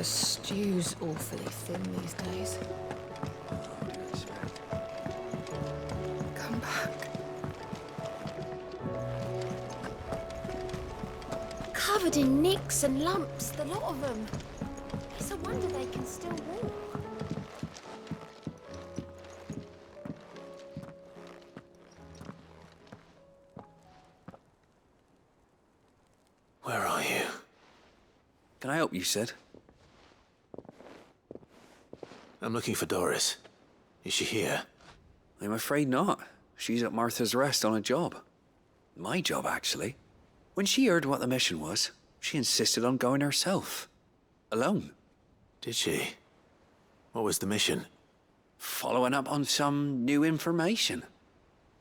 stew's awfully thin these days. Come back. Covered in nicks and lumps, the lot of them. It's a wonder they can still walk. Where are you? Can I help you, Sid? I'm looking for Doris. Is she here? I'm afraid not. She's at Martha's Rest on a job. My job, actually. When she heard what the mission was, she insisted on going herself. Alone. Did she? What was the mission? Following up on some new information.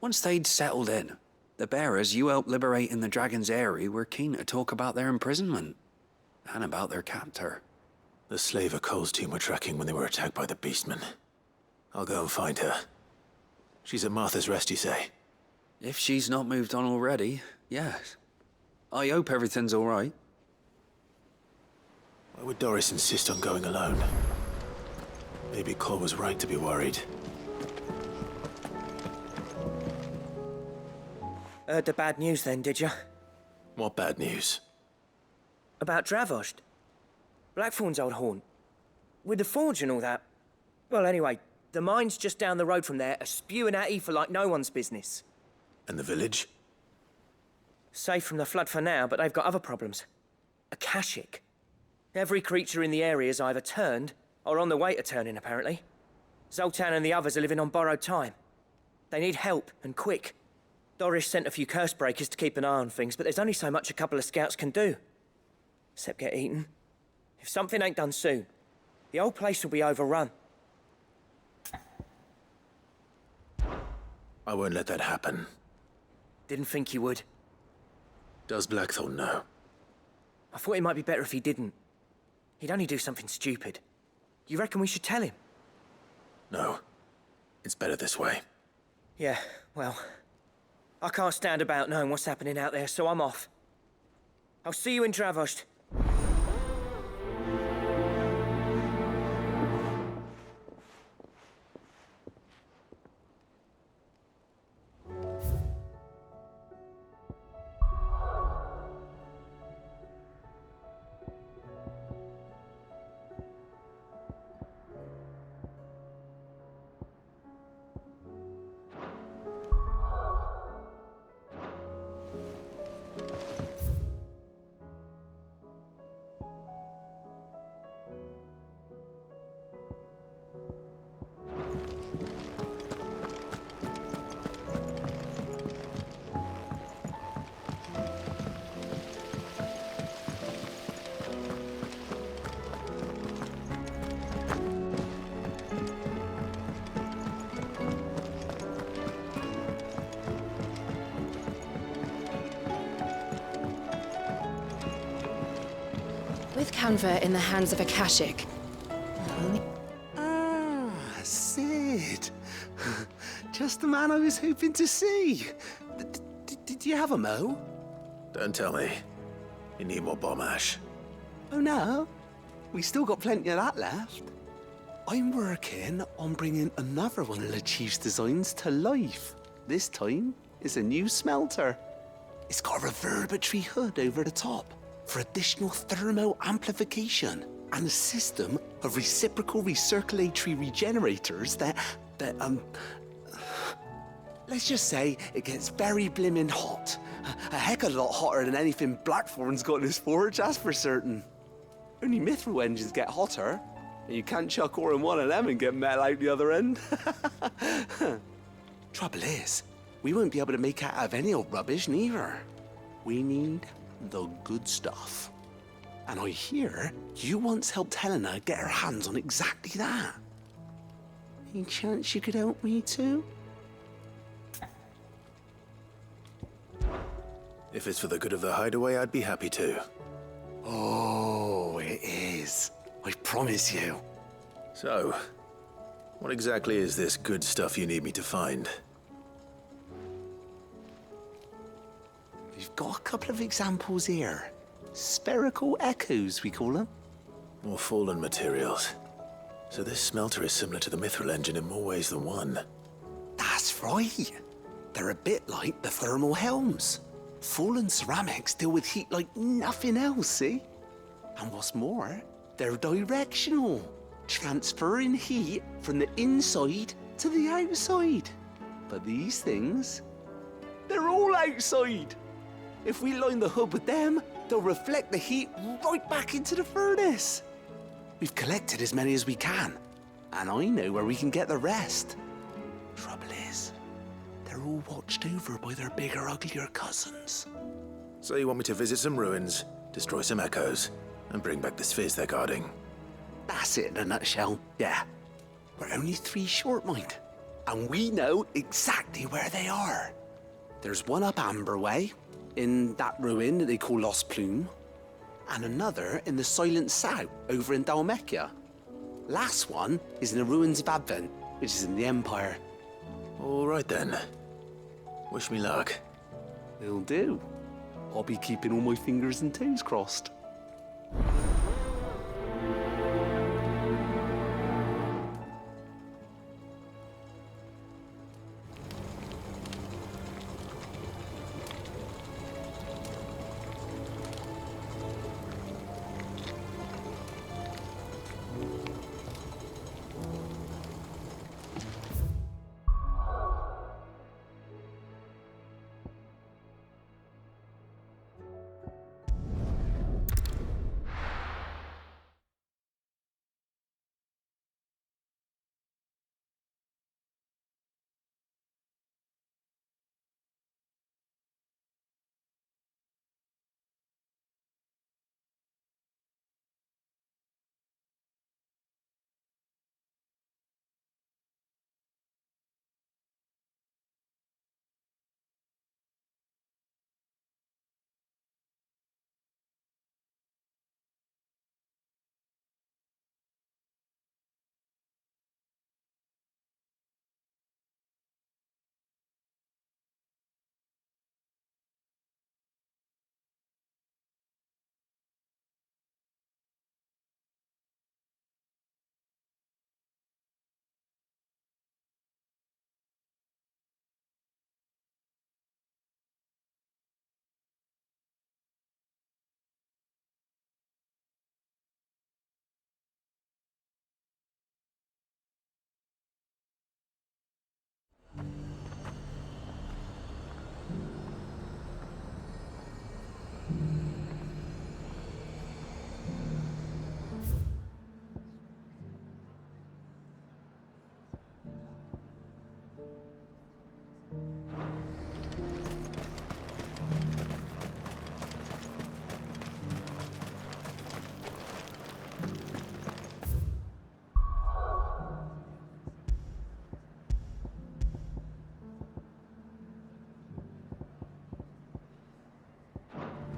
Once they'd settled in, the bearers you helped liberate in the Dragon's Eyrie were keen to talk about their imprisonment. And about their captor. The slaver Cole's team were tracking when they were attacked by the Beastmen. I'll go and find her. She's at Martha's Rest, you say? If she's not moved on already, yes. I hope everything's all right. Why would Doris insist on going alone? Maybe Cole was right to be worried. Heard the bad news then, did you? What bad news? About Dravost. Blackthorn's old haunt. With the forge and all that. Well, anyway, the mine's just down the road from there are spewing at Aoife like no one's business. And the village? Safe from the flood for now, but they've got other problems. Akashic. Every creature in the area's either turned or on the way to turning, apparently. Zoltan and the others are living on borrowed time. They need help, and quick. Doris sent a few curse breakers to keep an eye on things, but there's only so much a couple of scouts can do. Except get eaten. If something ain't done soon, the whole place will be overrun. I won't let that happen. Didn't think you would. Does Blackthorn know? I thought it might be better if he didn't. He'd only do something stupid. You reckon we should tell him? No. It's better this way. Yeah, well, I can't stand about knowing what's happening out there, so I'm off. I'll see you in Dravost. With Canva in the hands of Akashic. Ah, Sid. Just the man I was hoping to see. Did you have a mo? Don't tell me. You need more bomb ash. Oh no, we still got plenty of that left. I'm working on bringing another one of the Chief's designs to life. This time, it's a new smelter. It's got a reverberatory hood over the top for additional thermal amplification and a system of reciprocal recirculatory regenerators that let's just say it gets very blimmin' hot. A heck of a lot hotter than anything Blackthorn's got in his forge, that's for certain. Only mithril engines get hotter, and you can't chuck ore in one of them and get metal out the other end. Trouble is, we won't be able to make out of any old rubbish neither. We need the good stuff. And I hear you once helped Helena get her hands on exactly that. Any chance you could help me too? If it's for the good of the hideaway, I'd be happy to. Oh, it is. I promise you. So, what exactly is this good stuff you need me to find? We've got a couple of examples here. Spherical echoes, we call them. More fallen materials. So this smelter is similar to the Mithril engine in more ways than one. That's right. They're a bit like the thermal helms. Fallen ceramics deal with heat like nothing else, see? And what's more, they're directional, transferring heat from the inside to the outside. But these things, they're all outside. If we line the hub with them, they'll reflect the heat right back into the furnace. We've collected as many as we can, and I know where we can get the rest. Trouble is, they're all watched over by their bigger, uglier cousins. So you want me to visit some ruins, destroy some echoes, and bring back the spheres they're guarding? That's it in a nutshell, yeah. We're only 3 short, mind, and we know exactly where they are. There's one up Amber Way, in that ruin that they call Lost Plume, and another in the Silent South, over in Dalmekia. Last one is in the ruins of Advent, which is in the Empire. All right then. Wish me luck. It'll do. I'll be keeping all my fingers and toes crossed.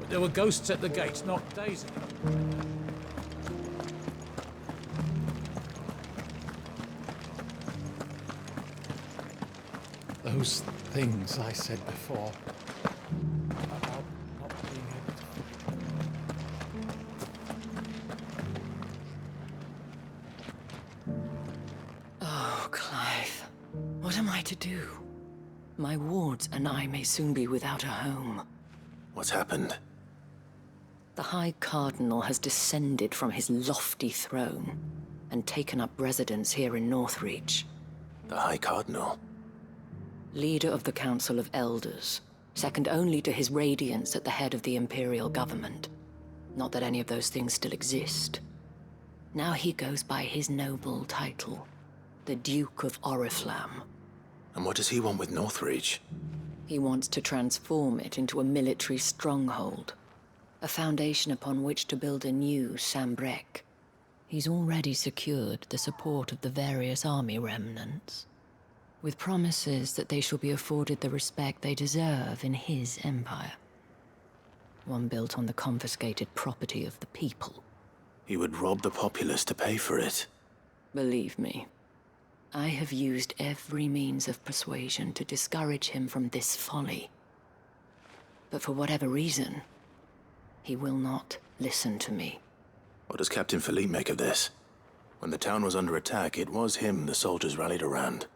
There were ghosts at the gate, not Daisy. Those things I said before about not being able to... Oh, Clive. What am I to do? My wards and I may soon be without a home. What's happened? The High Cardinal has descended from his lofty throne and taken up residence here in Northreach. The High Cardinal? Leader of the Council of Elders, second only to his Radiance at the head of the Imperial government. Not that any of those things still exist. Now he goes by his noble title, the Duke of Oriflamme. And what does he want with Northreach? He wants to transform it into a military stronghold, a foundation upon which to build a new Sambrec. He's already secured the support of the various army remnants, with promises that they shall be afforded the respect they deserve in his empire. One built on the confiscated property of the people. He would rob the populace to pay for it. Believe me, I have used every means of persuasion to discourage him from this folly. But for whatever reason, he will not listen to me. What does Captain Philippe make of this? When the town was under attack, it was him the soldiers rallied around.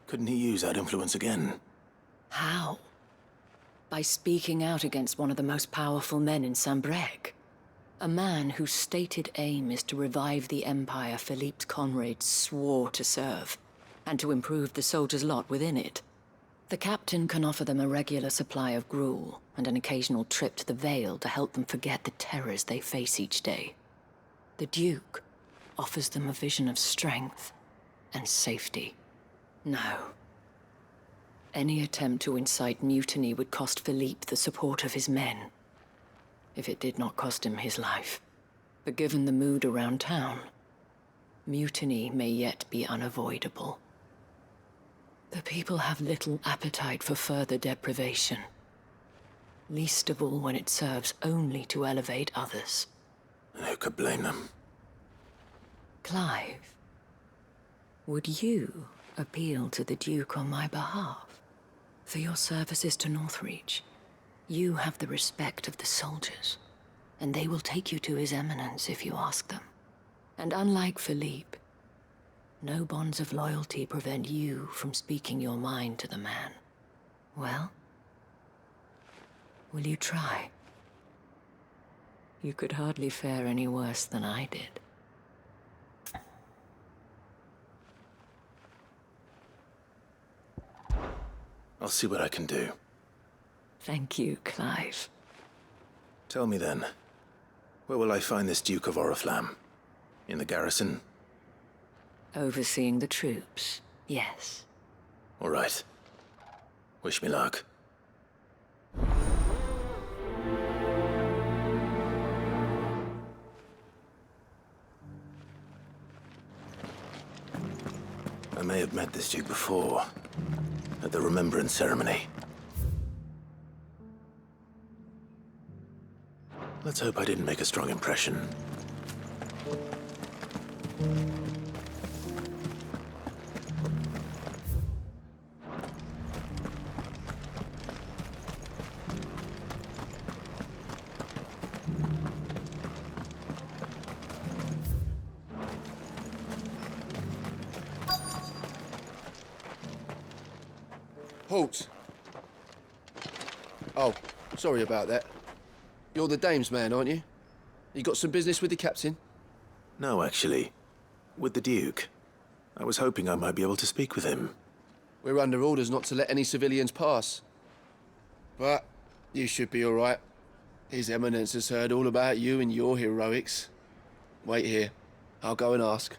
Couldn't he use that influence again? How? By speaking out against one of the most powerful men in Sambrec. A man whose stated aim is to revive the empire Philippe's comrades swore to serve, and to improve the soldiers' lot within it. The captain can offer them a regular supply of gruel, and an occasional trip to the Vale to help them forget the terrors they face each day. The Duke offers them a vision of strength and safety. No. Any attempt to incite mutiny would cost Philippe the support of his men, if it did not cost him his life. But given the mood around town, mutiny may yet be unavoidable. The people have little appetite for further deprivation, least of all when it serves only to elevate others. And who could blame them? Clive, would you appeal to the Duke on my behalf? For your services to Northreach, you have the respect of the soldiers, and they will take you to His Eminence if you ask them. And unlike Philippe, no bonds of loyalty prevent you from speaking your mind to the man. Well, will you try? You could hardly fare any worse than I did. I'll see what I can do. Thank you, Clive. Tell me then, where will I find this Duke of Oriflamme? In the garrison? Overseeing the troops, yes. All right. Wish me luck. I may have met this Duke before, at the Remembrance Ceremony. Let's hope I didn't make a strong impression. Halt! Oh, sorry about that. You're the dame's man, aren't you? You got some business with the captain? No, actually. With the Duke. I was hoping I might be able to speak with him. We're under orders not to let any civilians pass. But you should be all right. His Eminence has heard all about you and your heroics. Wait here. I'll go and ask.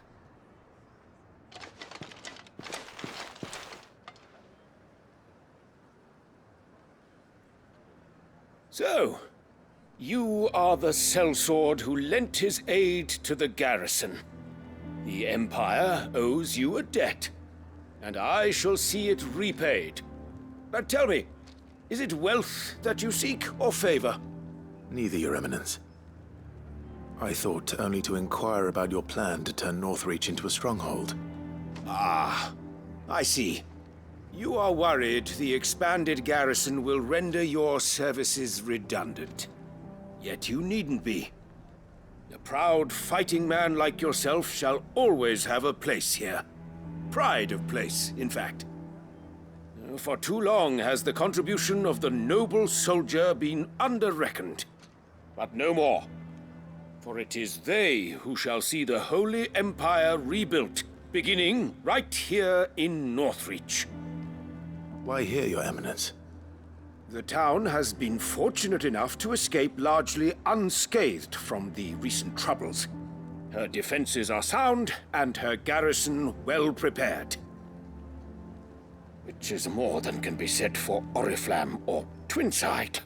So, you are the sellsword who lent his aid to the garrison. The Empire owes you a debt, and I shall see it repaid. But tell me, is it wealth that you seek, or favor? Neither, Your Eminence. I thought only to inquire about your plan to turn Northreach into a stronghold. Ah, I see. You are worried the expanded garrison will render your services redundant. Yet you needn't be. A proud fighting man like yourself shall always have a place here. Pride of place, in fact. For too long has the contribution of the noble soldier been under-reckoned. But no more. For it is they who shall see the Holy Empire rebuilt, beginning right here in Northreach. Why here, Your Eminence? The town has been fortunate enough to escape largely unscathed from the recent troubles. Her defenses are sound, and her garrison well prepared. Which is more than can be said for Oriflamme or Twinside.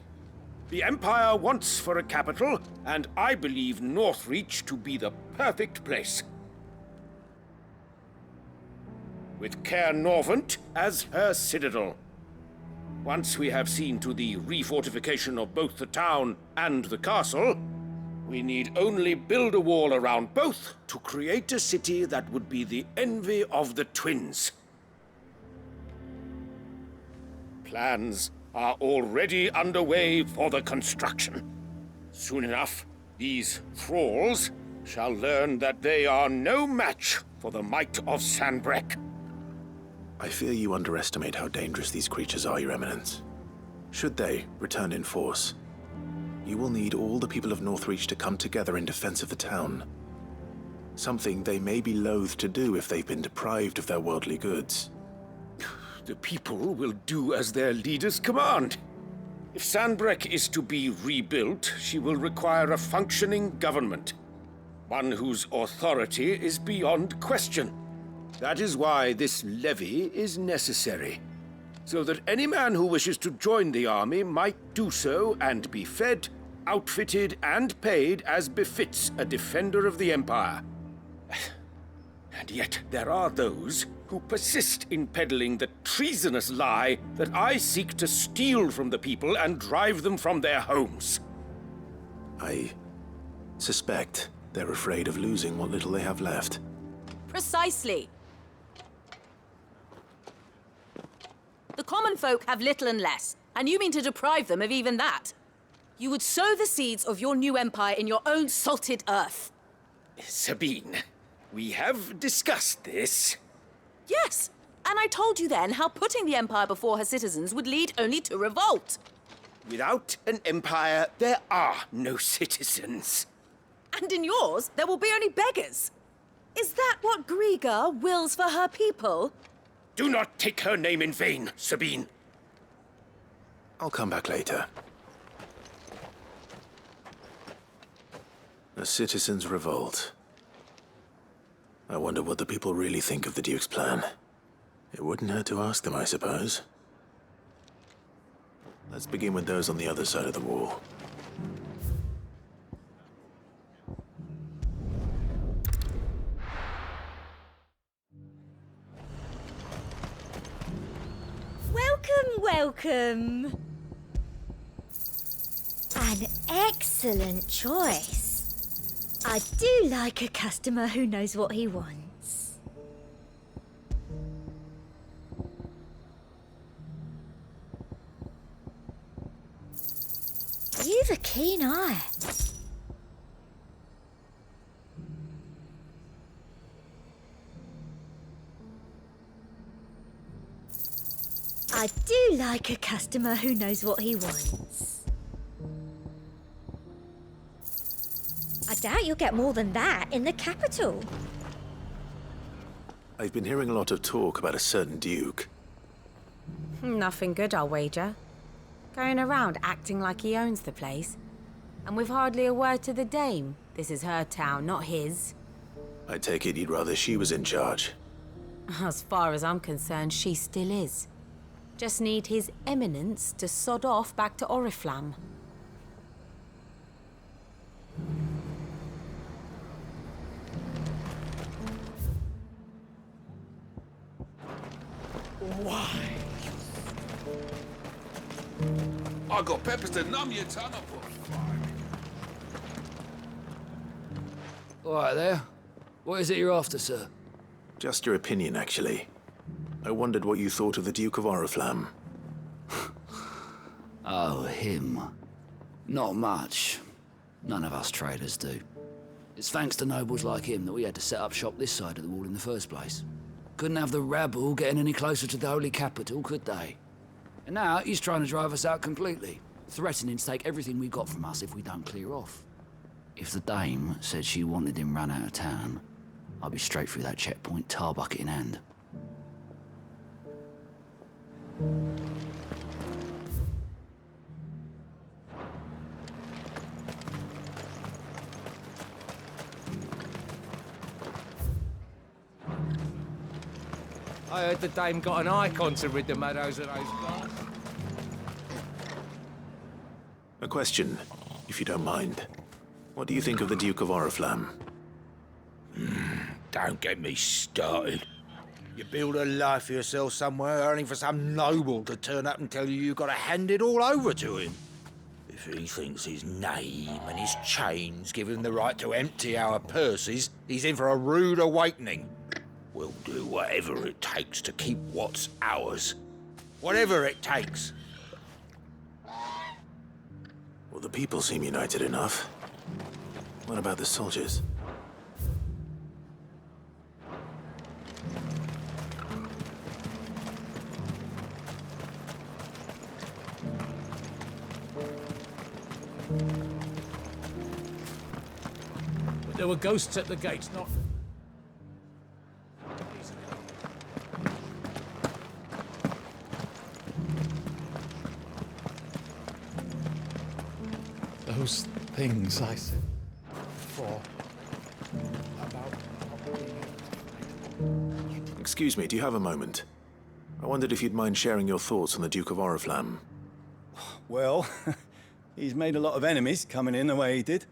The Empire wants for a capital, and I believe Northreach to be the perfect place. With Caer Norvent as her citadel. Once we have seen to the refortification of both the town and the castle, we need only build a wall around both to create a city that would be the envy of the twins. Plans are already underway for the construction. Soon enough, These thralls shall learn that they are no match for the might of Sanbreque. I fear you underestimate how dangerous these creatures are, Your Eminence. Should they return in force, you will need all the people of Northreach to come together in defense of the town. Something they may be loath to do if they've been deprived of their worldly goods. The people will do as their leaders command. If Sanbreque is to be rebuilt, she will require a functioning government. One whose authority is beyond question. That is why this levy is necessary. So that any man who wishes to join the army might do so and be fed, outfitted, and paid as befits a defender of the Empire. And yet there are those who persist in peddling the treasonous lie that I seek to steal from the people and drive them from their homes. I suspect they're afraid of losing what little they have left. Precisely. The common folk have little and less, and you mean to deprive them of even that. You would sow the seeds of your new empire in your own salted earth. Sabine, we have discussed this. Yes, and I told you then how putting the empire before her citizens would lead only to revolt. Without an empire, there are no citizens. And in yours, there will be only beggars. Is that what Griga wills for her people? Do not take her name in vain, Sabine. I'll come back later. A citizens' revolt. I wonder what the people really think of the Duke's plan. It wouldn't hurt to ask them, I suppose. Let's begin with those on the other side of the wall. Welcome, welcome. An excellent choice. I do like a customer who knows what he wants. You've a keen eye. I do like a customer who knows what he wants. I doubt you'll get more than that in the capital. I've been hearing a lot of talk about a certain Duke. Nothing good, I'll wager. Going around acting like he owns the place. And with hardly a word to the dame. This is her town, not his. I take it you'd rather she was in charge. As far as I'm concerned, she still is. Just need his eminence to sod off back to Oriflamme. Why? I got peppers to numb your tongue up. All right there. What is it you're after, sir? Just your opinion, actually. I wondered what you thought of the Duke of Oriflamme. Oh, him. Not much. None of us traders do. It's thanks to nobles like him that we had to set up shop this side of the wall in the first place. Couldn't have the rabble getting any closer to the holy capital, could they? And now he's trying to drive us out completely, threatening to take everything we got from us if we don't clear off. If the dame said she wanted him run out of town, I'd be straight through that checkpoint, tar bucket in hand. I heard the dame got an icon to rid the meadows of those guys. A question, if you don't mind. What do you think of the Duke of Oriflamme? Don't get me started. You build a life for yourself somewhere, only for some noble to turn up and tell you you've got to hand it all over to him. If he thinks his name and his chains give him the right to empty our purses, he's in for a rude awakening. We'll do whatever it takes to keep what's ours. Whatever it takes. Well, the people seem united enough. What about the soldiers? But there were ghosts at the gates, not... Those things I said before about not being able to... Excuse me, do you have a moment? I wondered if you'd mind sharing your thoughts on the Duke of Oriflamme. Well, he's made a lot of enemies coming in the way he did.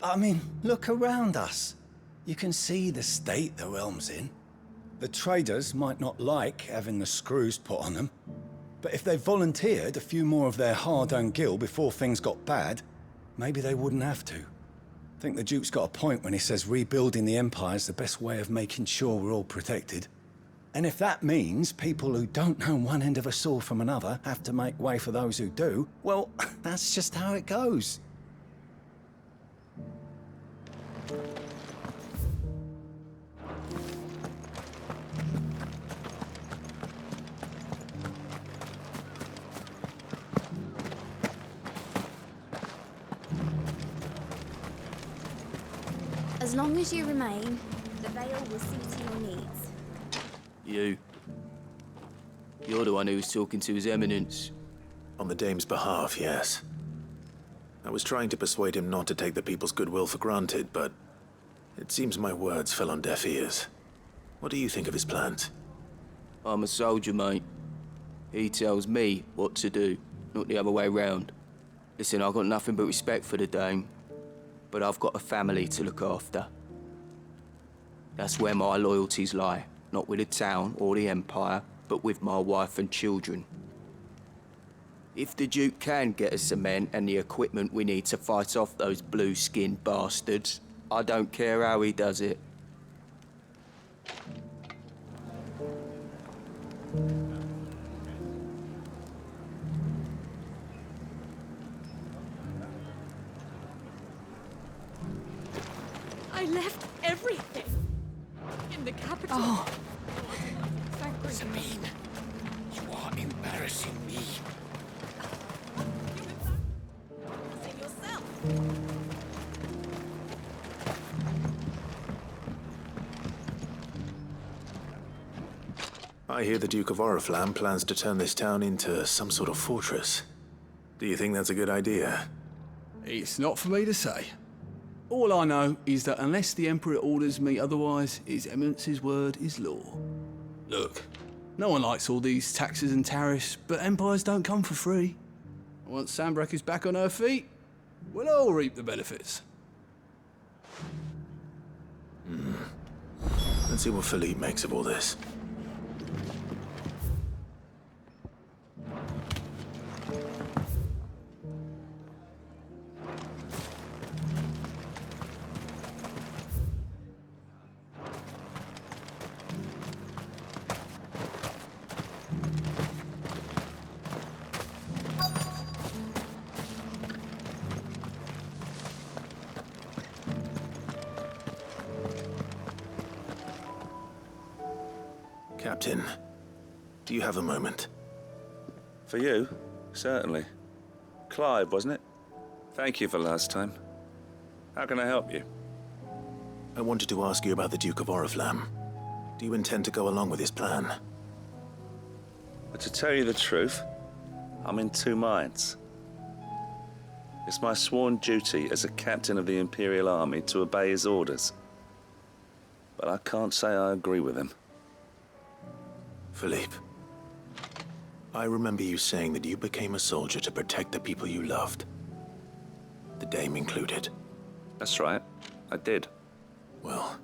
I mean, look around us. You can see the state the realm's in. The traders might not like having the screws put on them, but if they volunteered a few more of their hard-earned gil before things got bad, maybe they wouldn't have to. I think the Duke's got a point when he says rebuilding the Empire's the best way of making sure we're all protected. And if that means people who don't know one end of a sword from another have to make way for those who do, well, that's just how it goes. As long as you remain, the Veil will see to your needs. You. You're the one who was talking to His Eminence. On the Dame's behalf, yes. I was trying to persuade him not to take the people's goodwill for granted, but it seems my words fell on deaf ears. What do you think of his plans? I'm a soldier, mate. He tells me what to do, not the other way round. Listen, I've got nothing but respect for the Dame, but I've got a family to look after. That's where my loyalties lie, not with the town or the Empire, but with my wife and children. If the Duke can get us cement and the equipment we need to fight off those blue-skinned bastards, I don't care how he does it. I left everything in the capital. Oh. Sabine, you are embarrassing me. I hear the Duke of Oriflamme plans to turn this town into some sort of fortress. Do you think that's a good idea? It's not for me to say. All I know is that unless the Emperor orders me otherwise, His Eminence's word is law. Look, no one likes all these taxes and tariffs, but empires don't come for free. Once Sanbreque is back on her feet, we'll all reap the benefits. Let's see what Philippe makes of all this. Captain, do you have a moment? For you? Certainly. Clive, wasn't it? Thank you for last time. How can I help you? I wanted to ask you about the Duke of Oriflamme. Do you intend to go along with his plan? But to tell you the truth, I'm in two minds. It's my sworn duty as a captain of the Imperial Army to obey his orders. But I can't say I agree with him. Philippe, I remember you saying that you became a soldier to protect the people you loved. The Dame included. That's right, I did. Well,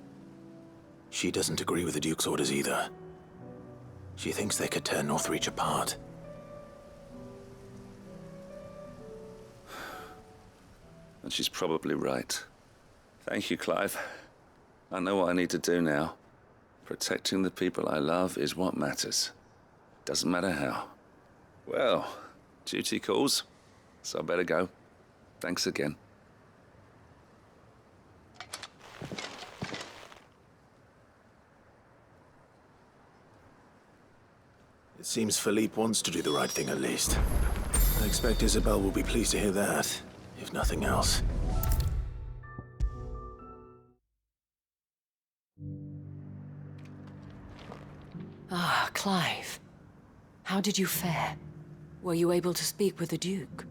she doesn't agree with the Duke's orders either. She thinks they could tear Northreach apart. And she's probably right. Thank you, Clive. I know what I need to do now. Protecting the people I love is what matters. Doesn't matter how. Well, duty calls, so I better go. Thanks again. Seems Philippe wants to do the right thing at least. I expect Isabel will be pleased to hear that, if nothing else. Ah, Clive. How did you fare? Were you able to speak with the Duke?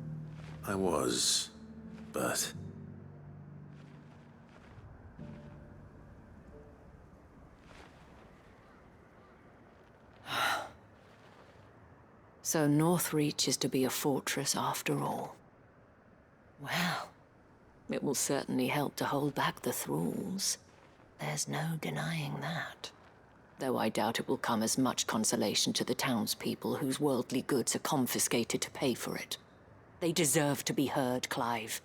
I was, but... So Northreach is to be a fortress after all. Well, it will certainly help to hold back the thralls. There's no denying that. Though I doubt it will come as much consolation to the townspeople whose worldly goods are confiscated to pay for it. They deserve to be heard, Clive.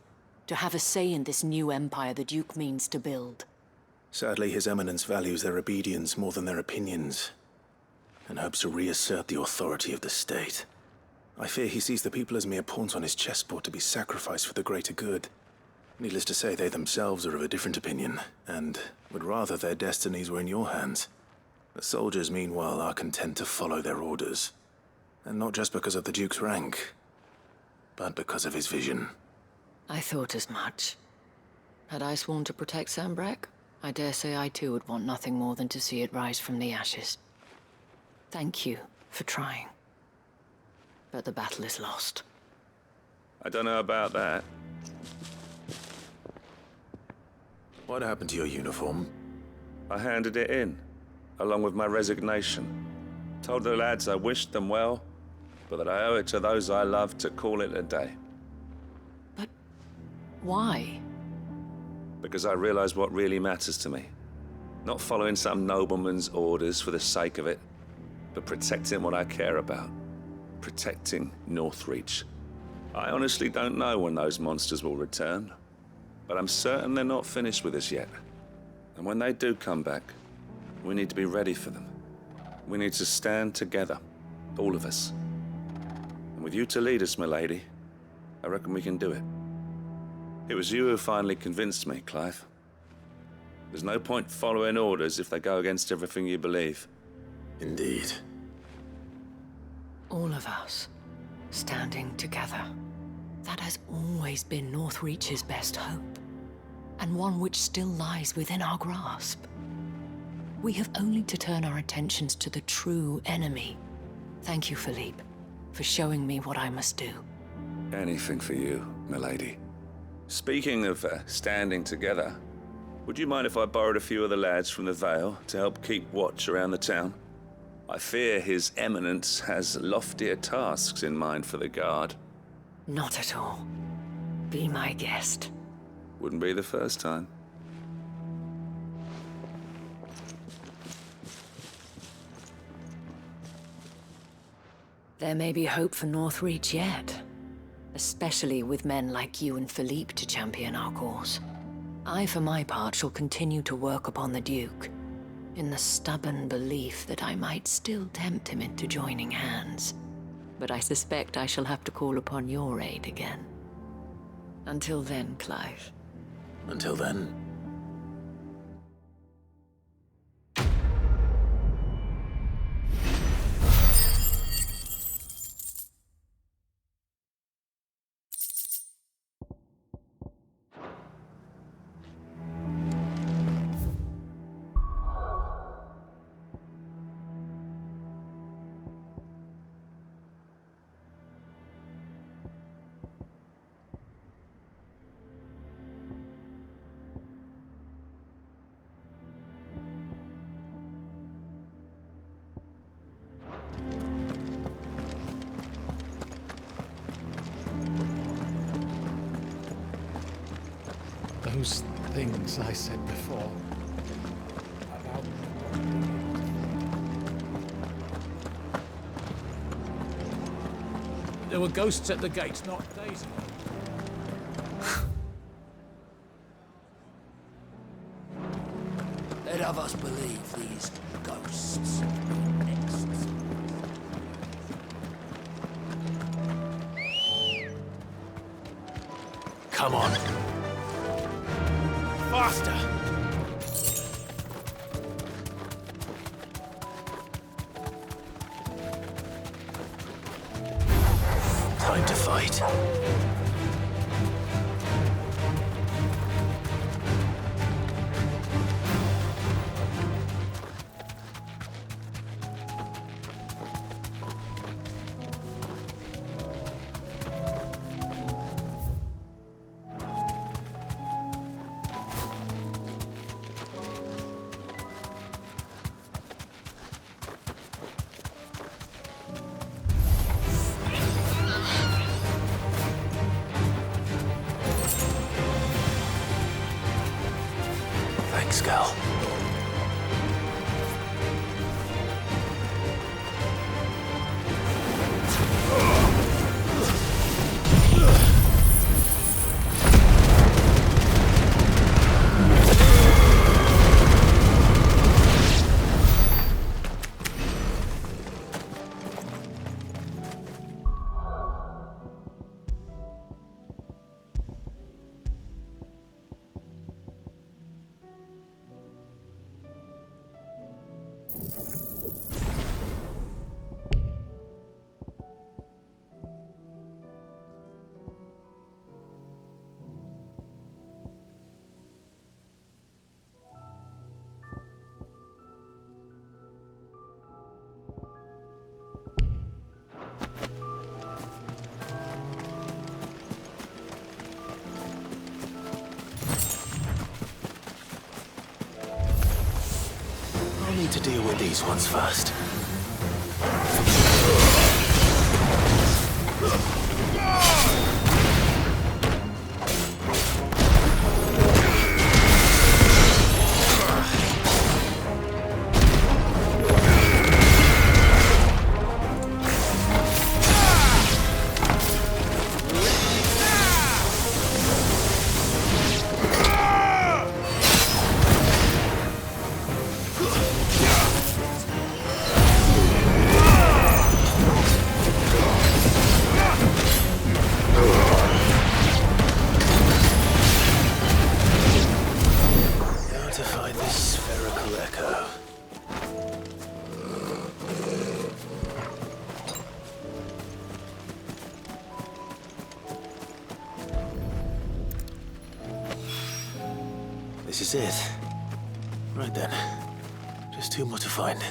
To have a say in this new empire the Duke means to build. Sadly, His Eminence values their obedience more than their opinions, and hopes to reassert the authority of the state. I fear he sees the people as mere pawns on his chessboard to be sacrificed for the greater good. Needless to say, they themselves are of a different opinion, and would rather their destinies were in your hands. The soldiers, meanwhile, are content to follow their orders. And not just because of the Duke's rank, but because of his vision. I thought as much. Had I sworn to protect Sambrek, I dare say I too would want nothing more than to see it rise from the ashes. Thank you for trying. But the battle is lost. I don't know about that. What happened to your uniform? I handed it in, along with my resignation. Told the lads I wished them well, but that I owe it to those I love to call it a day. But why? Because I realize what really matters to me. Not following some nobleman's orders for the sake of it, but protecting what I care about. Protecting Northreach. I honestly don't know when those monsters will return, but I'm certain they're not finished with us yet. And when they do come back, we need to be ready for them. We need to stand together, all of us. And with you to lead us, milady, I reckon we can do it. It was you who finally convinced me, Clive. There's no point following orders if they go against everything you believe. Indeed. All of us, standing together. That has always been Northreach's best hope, and one which still lies within our grasp. We have only to turn our attentions to the true enemy. Thank you, Philippe, for showing me what I must do. Anything for you, milady. Speaking of standing together, would you mind if I borrowed a few of the lads from the Vale to help keep watch around the town? I fear His Eminence has loftier tasks in mind for the guard. Not at all. Be my guest. Wouldn't be the first time. There may be hope for Northreach yet, especially with men like you and Philippe to champion our cause. I, for my part, shall continue to work upon the Duke, in the stubborn belief that I might still tempt him into joining hands. But I suspect I shall have to call upon your aid again. Until then, Clive. Until then. Those things I said before about... There were ghosts at the gates not days ago. Let of us believe these ghosts exist. Come on. Faster! kind to fight. Thanks, Gal. I'll need to deal with these ones first. This is it. Right then. Just two more to find.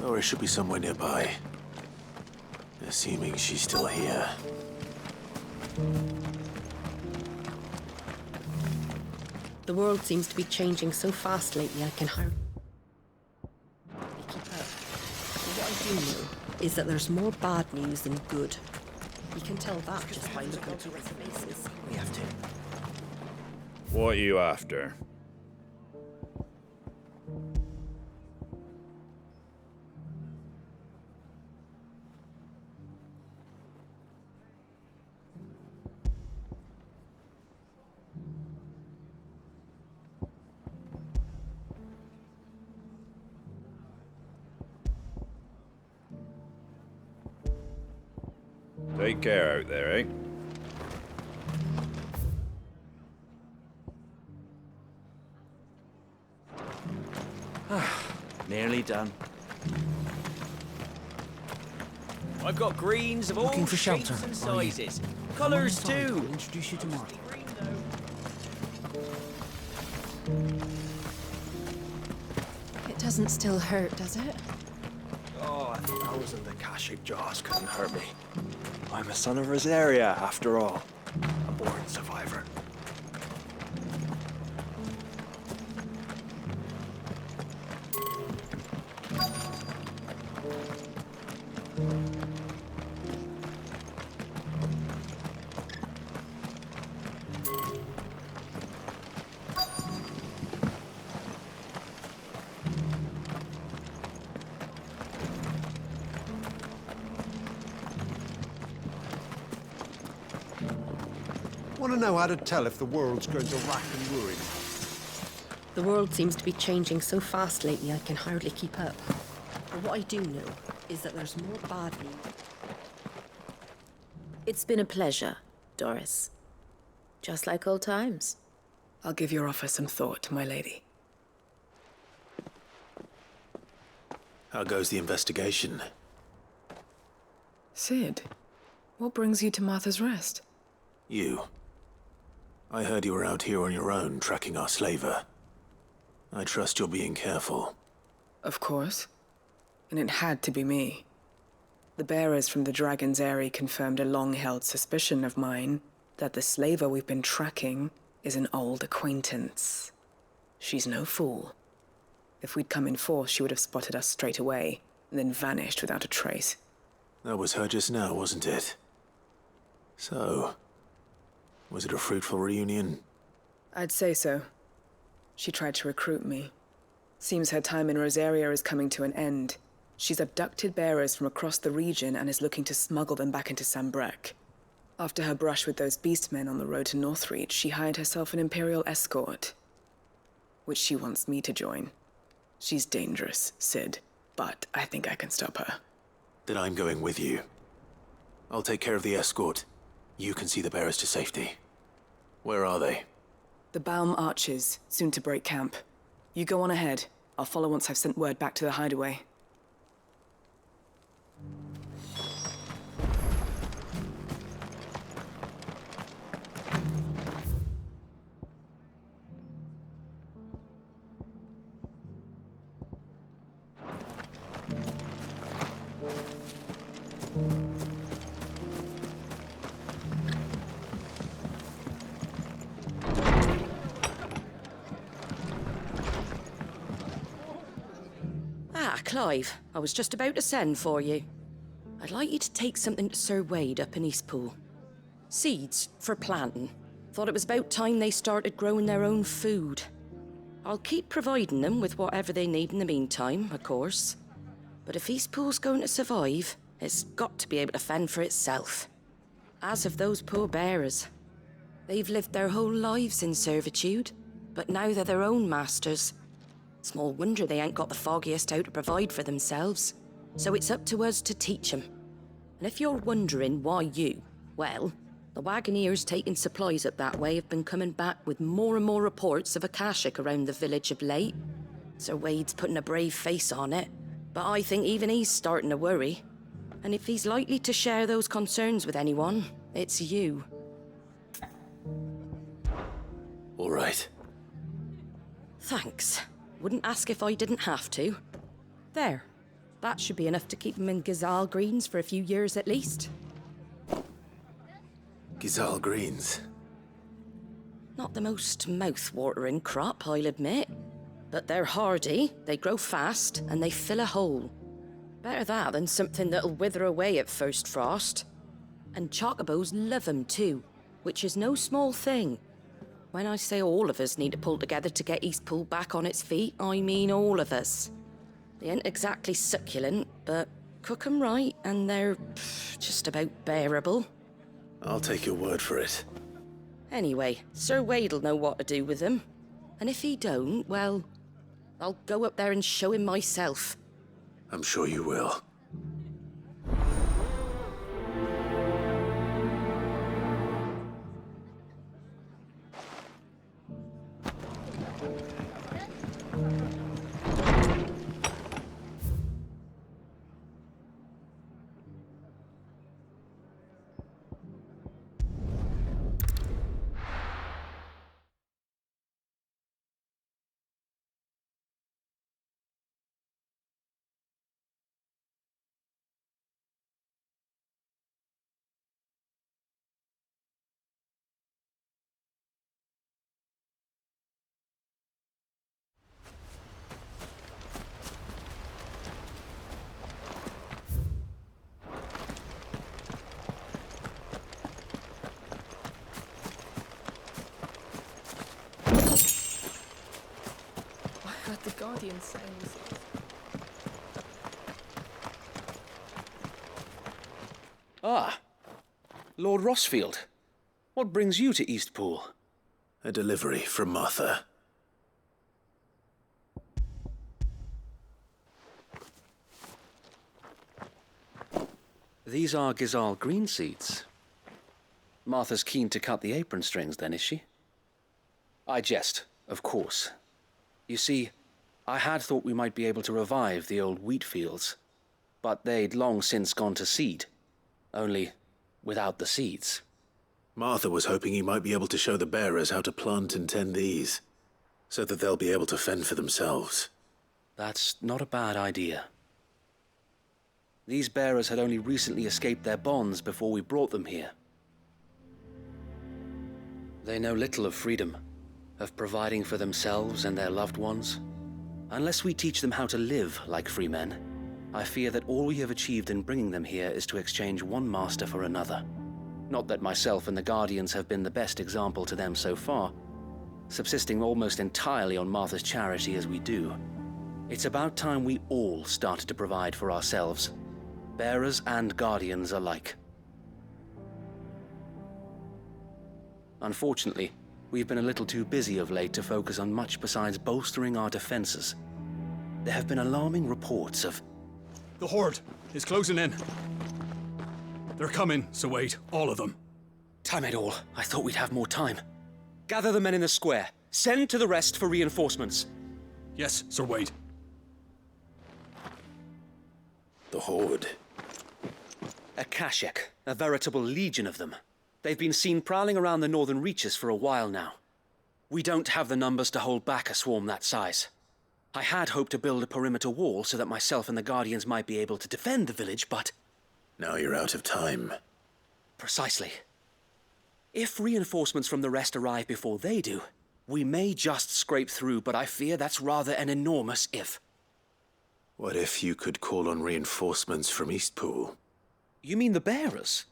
Or it should be somewhere nearby. Assuming she's still here. The world seems to be changing so fast lately, I can hardly keep up. But what I do know is that there's more bad news than good. You can tell that just by looking at the faces. We have to. What are you after? Take care out there, eh? Nearly done. I've got greens of all Looking for shapes shelter, and are you? sizes. Come on Colours inside, too. I'll introduce you tomorrow. It doesn't still hurt, does it? Oh, 1,000 Akashic jaws couldn't hurt me. I'm a son of Rosaria, after all. A born survivor. Want to know how to tell if the world's going to rack and ruin? The world seems to be changing so fast lately I can hardly keep up. But what I do know is that there's more bad news. It's been a pleasure, Doris. Just like old times. I'll give your offer some thought, my lady. How goes the investigation? Sid, what brings you to Martha's Rest? You. I heard you were out here on your own, tracking our slaver. I trust you're being careful. Of course. And it had to be me. The bearers from the Dragon's Eyrie confirmed a long-held suspicion of mine that the slaver we've been tracking is an old acquaintance. She's no fool. If we'd come in force, she would have spotted us straight away, and then vanished without a trace. That was her just now, wasn't it? So, was it a fruitful reunion? I'd say so. She tried to recruit me. Seems her time in Rosaria is coming to an end. She's abducted bearers from across the region and is looking to smuggle them back into Sambrec. After her brush with those beastmen on the road to Northreach, she hired herself an Imperial escort, which she wants me to join. She's dangerous, Sid, but I think I can stop her. Then I'm going with you. I'll take care of the escort. You can see the bearers to safety. Where are they? The Baum Archers, soon to break camp. You go on ahead. I'll follow once I've sent word back to the hideaway. Clive, I was just about to send for you. I'd like you to take something to Sir Wade up in Eastpool. Seeds for planting. Thought it was about time they started growing their own food. I'll keep providing them with whatever they need in the meantime, of course. But if Eastpool's going to survive, it's got to be able to fend for itself. As of those poor bearers. They've lived their whole lives in servitude, but now they're their own masters. Small wonder they ain't got the foggiest how to provide for themselves. So it's up to us to teach them. And if you're wondering why you, well, the Wagoneers taking supplies up that way have been coming back with more and more reports of Akashic around the village of late. Sir Wade's putting a brave face on it, but I think even he's starting to worry. And if he's likely to share those concerns with anyone, it's you. All right. Thanks. Wouldn't ask if I didn't have to. There. That should be enough to keep him in Gazal Greens for a few years at least. Gazal Greens. Not the most mouth-watering crop, I'll admit. But they're hardy, they grow fast, and they fill a hole. Better that than something that'll wither away at first frost. And chocobos love 'em too, which is no small thing. When I say all of us need to pull together to get Eastpool back on its feet, I mean all of us. They ain't exactly succulent, but cook 'em right and they're just about bearable. I'll take your word for it. Anyway, Sir Wade'll know what to do with them. And if he don't, well, I'll go up there and show him myself. I'm sure you will. be insane. Ah, Lord Rossfield. What brings you to Eastpool? A delivery from Martha. These are Gizal green seeds. Martha's keen to cut the apron strings, then, is she? I jest, of course. You see, I had thought we might be able to revive the old wheat fields, but they'd long since gone to seed, only without the seeds. Martha was hoping you might be able to show the bearers how to plant and tend these, so that they'll be able to fend for themselves. That's not a bad idea. These bearers had only recently escaped their bonds before we brought them here. They know little of freedom, of providing for themselves and their loved ones. Unless we teach them how to live like free men, I fear that all we have achieved in bringing them here is to exchange one master for another. Not that myself and the Guardians have been the best example to them so far, subsisting almost entirely on Martha's charity as we do. It's about time we all started to provide for ourselves, bearers and Guardians alike. Unfortunately, we've been a little too busy of late to focus on much besides bolstering our defenses. There have been alarming reports of... The Horde is closing in. They're coming, so wait, all of them. Time it all. I thought we'd have more time. Gather the men in the square. Send to the rest for reinforcements. Yes, Sir Wade. The Horde. A Kashek, a veritable legion of them. They've been seen prowling around the northern reaches for a while now. We don't have the numbers to hold back a swarm that size. I had hoped to build a perimeter wall so that myself and the Guardians might be able to defend the village, but... Now you're out of time. Precisely. If reinforcements from the rest arrive before they do, we may just scrape through, but I fear that's rather an enormous if. What if you could call on reinforcements from Eastpool? You mean the bearers?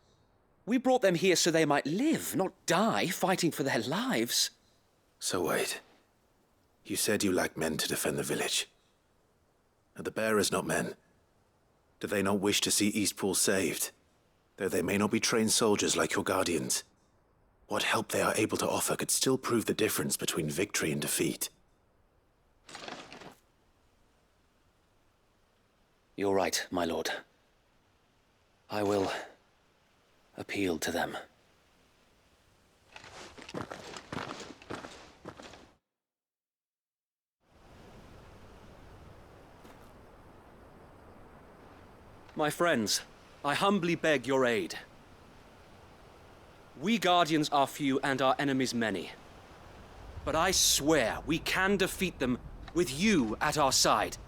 We brought them here so they might live, not die, fighting for their lives. So wait. You said you lack men to defend the village. Are the bearers not men? Do they not wish to see Eastpool saved? Though they may not be trained soldiers like your Guardians. What help they are able to offer could still prove the difference between victory and defeat. You're right, my lord. I will appeal to them. My friends, I humbly beg your aid. We Guardians are few and our enemies many. But I swear we can defeat them with you at our side.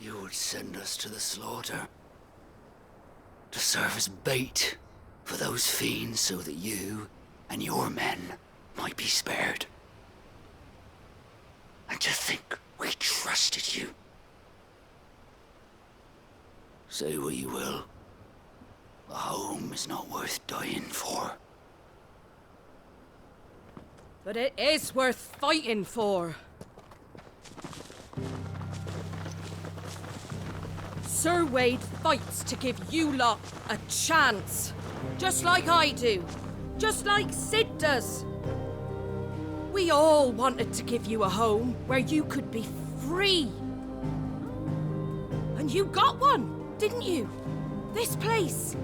You would send us to the slaughter, to serve as bait for those fiends so that you and your men might be spared. And to think we trusted you. Say what you will, a home is not worth dying for. But it is worth fighting for. Sir Wade fights to give you lot a chance. Just like I do. Just like Sid does. We all wanted to give you a home where you could be free. And you got one, didn't you? This place,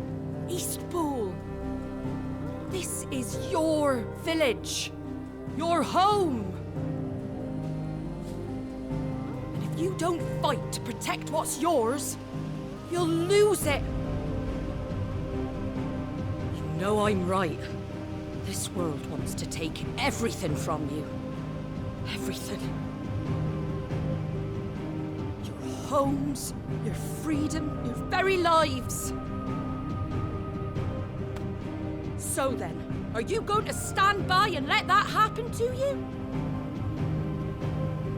Eastpool. This is your village. Your home. And if you don't fight to protect what's yours, you'll lose it. You know I'm right. This world wants to take everything from you. Everything. Your homes, your freedom, your very lives. So then, are you going to stand by and let that happen to you?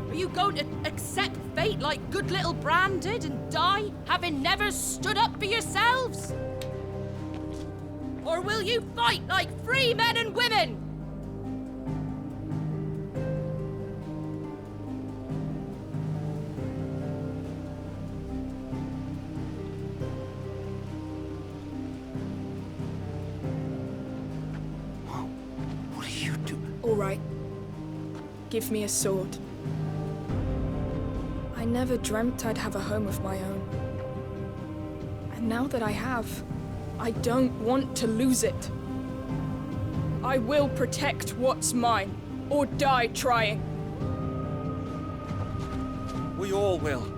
Are you going to accept fate like good little Bran did and die, having never stood up for yourselves? Or will you fight like free men and women? All right. Give me a sword. I never dreamt I'd have a home of my own. And now that I have, I don't want to lose it. I will protect what's mine, or die trying. We all will.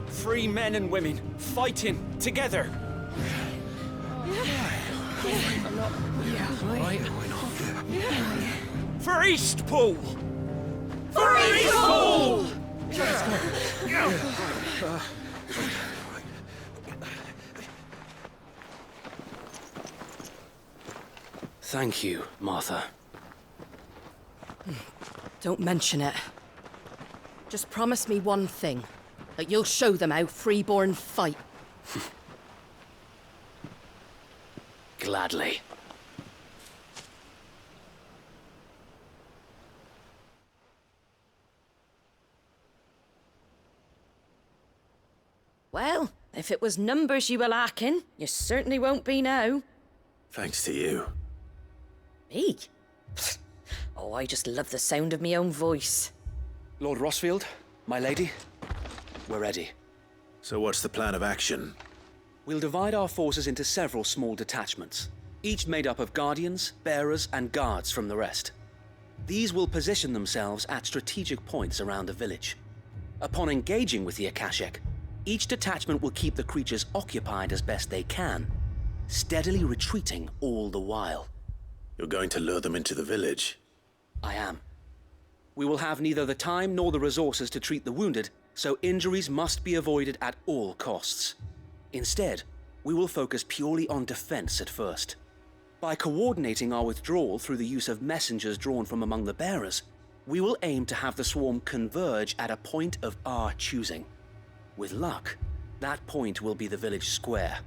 Free men and women, fighting together. For Eastpool! For Eastpool! Thank you, Martha. Don't mention it. Just promise me one thing. That you'll show them how freeborn fight. Gladly. Well, if it was numbers you were lacking, you certainly won't be now. Thanks to you. Me? Oh, I just love the sound of my own voice. Lord Rossfield, my lady, we're ready. So what's the plan of action? We'll divide our forces into several small detachments, each made up of guardians, bearers, and guards from the rest. These will position themselves at strategic points around the village. Upon engaging with the Akashic, each detachment will keep the creatures occupied as best they can, steadily retreating all the while. You're going to lure them into the village? I am. We will have neither the time nor the resources to treat the wounded, so injuries must be avoided at all costs. Instead, we will focus purely on defense at first. By coordinating our withdrawal through the use of messengers drawn from among the bearers, we will aim to have the swarm converge at a point of our choosing. With luck, that point will be the village square,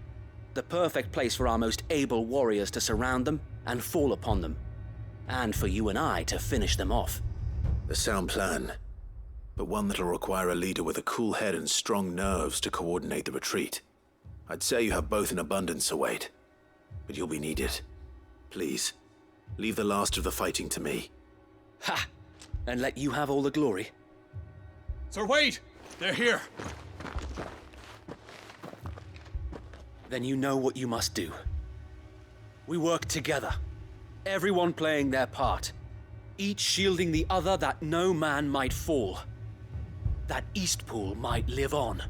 the perfect place for our most able warriors to surround them and fall upon them, and for you and I to finish them off. A sound plan, but one that'll require a leader with a cool head and strong nerves to coordinate the retreat. I'd say you have both in abundance, Await, but you'll be needed. Please, leave the last of the fighting to me. Ha! And let you have all the glory. Sir Wade! They're here! Then you know what you must do. We work together, everyone playing their part, each shielding the other that no man might fall, that Eastpool might live on.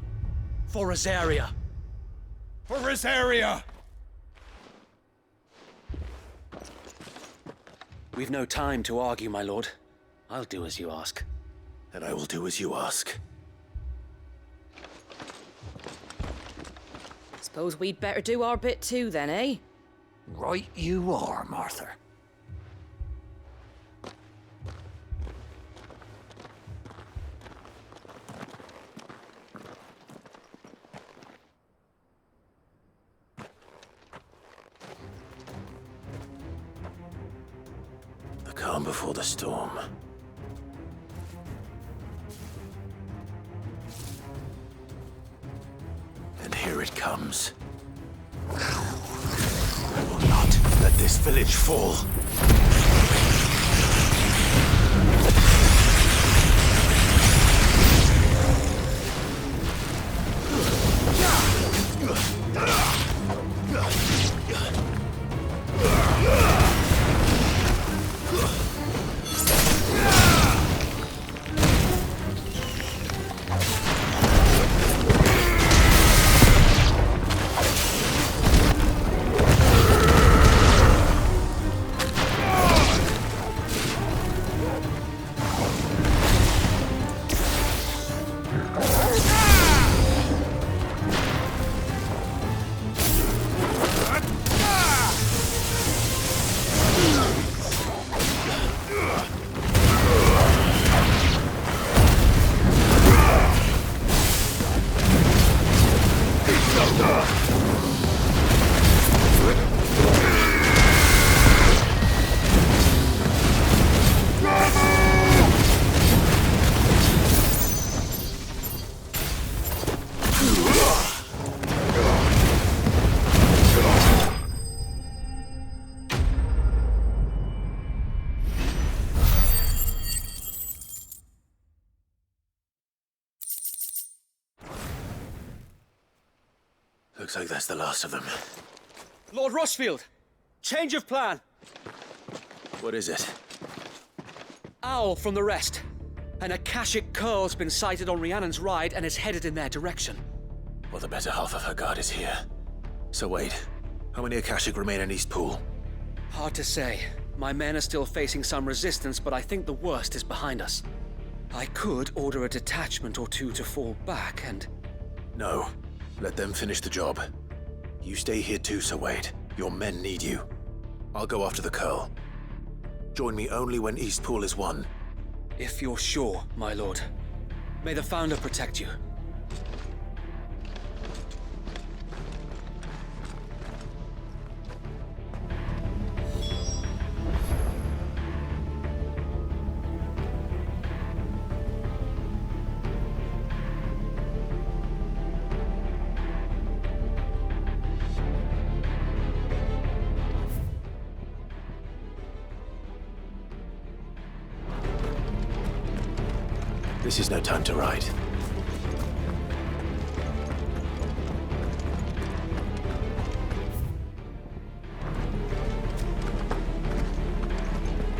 For Rosaria! For Rosaria! We've no time to argue, my lord. I'll do as you ask. And I will do as you ask. Suppose we'd better do our bit too then, eh? Right you are, Martha. The calm before the storm. And here it comes. I will not let this village fall. Looks like that's the last of them. Lord Rossfield! Change of plan! What is it? Owl from the rest. An Akashic Curl's been sighted on Rhiannon's ride and is headed in their direction. Well, the better half of her guard is here. So wait, how many Akashic remain in Eastpool? Hard to say. My men are still facing some resistance, but I think the worst is behind us. I could order a detachment or two to fall back and... No. Let them finish the job. You stay here too, Sir Wade. Your men need you. I'll go after the Curl. Join me only when Eastpool is won. If you're sure, my lord. May the Founder protect you. This is no time to ride.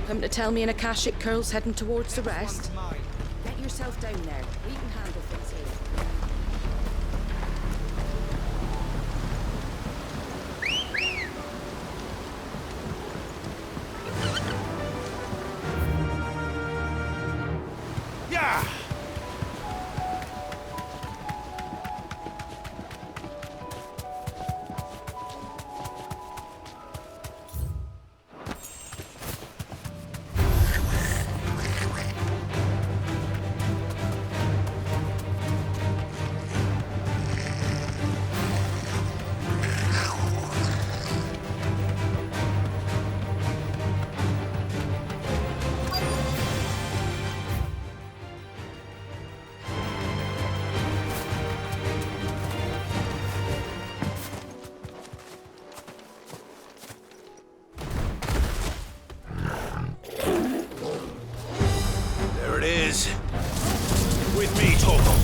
Come to tell me an Akashic Curl's heading towards the rest? Get yourself down there. We can handle things here. With me, Torgal.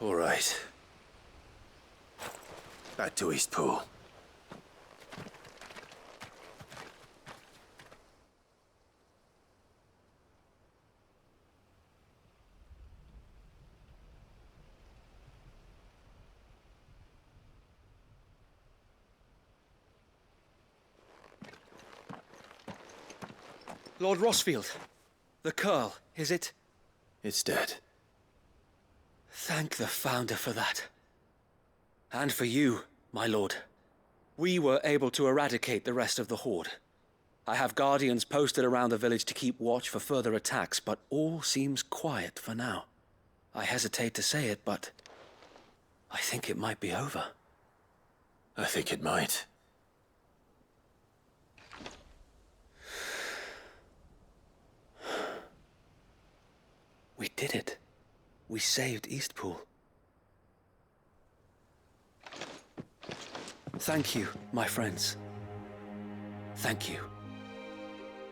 All right. Back to Eastpool. Lord Rossfield, the Curl, is it? It's dead. Thank the Founder for that. And for you, my lord. We were able to eradicate the rest of the Horde. I have guardians posted around the village to keep watch for further attacks, but all seems quiet for now. I hesitate to say it, but I think it might be over. I think it might. We did it. We saved Eastpool. Thank you, my friends. Thank you.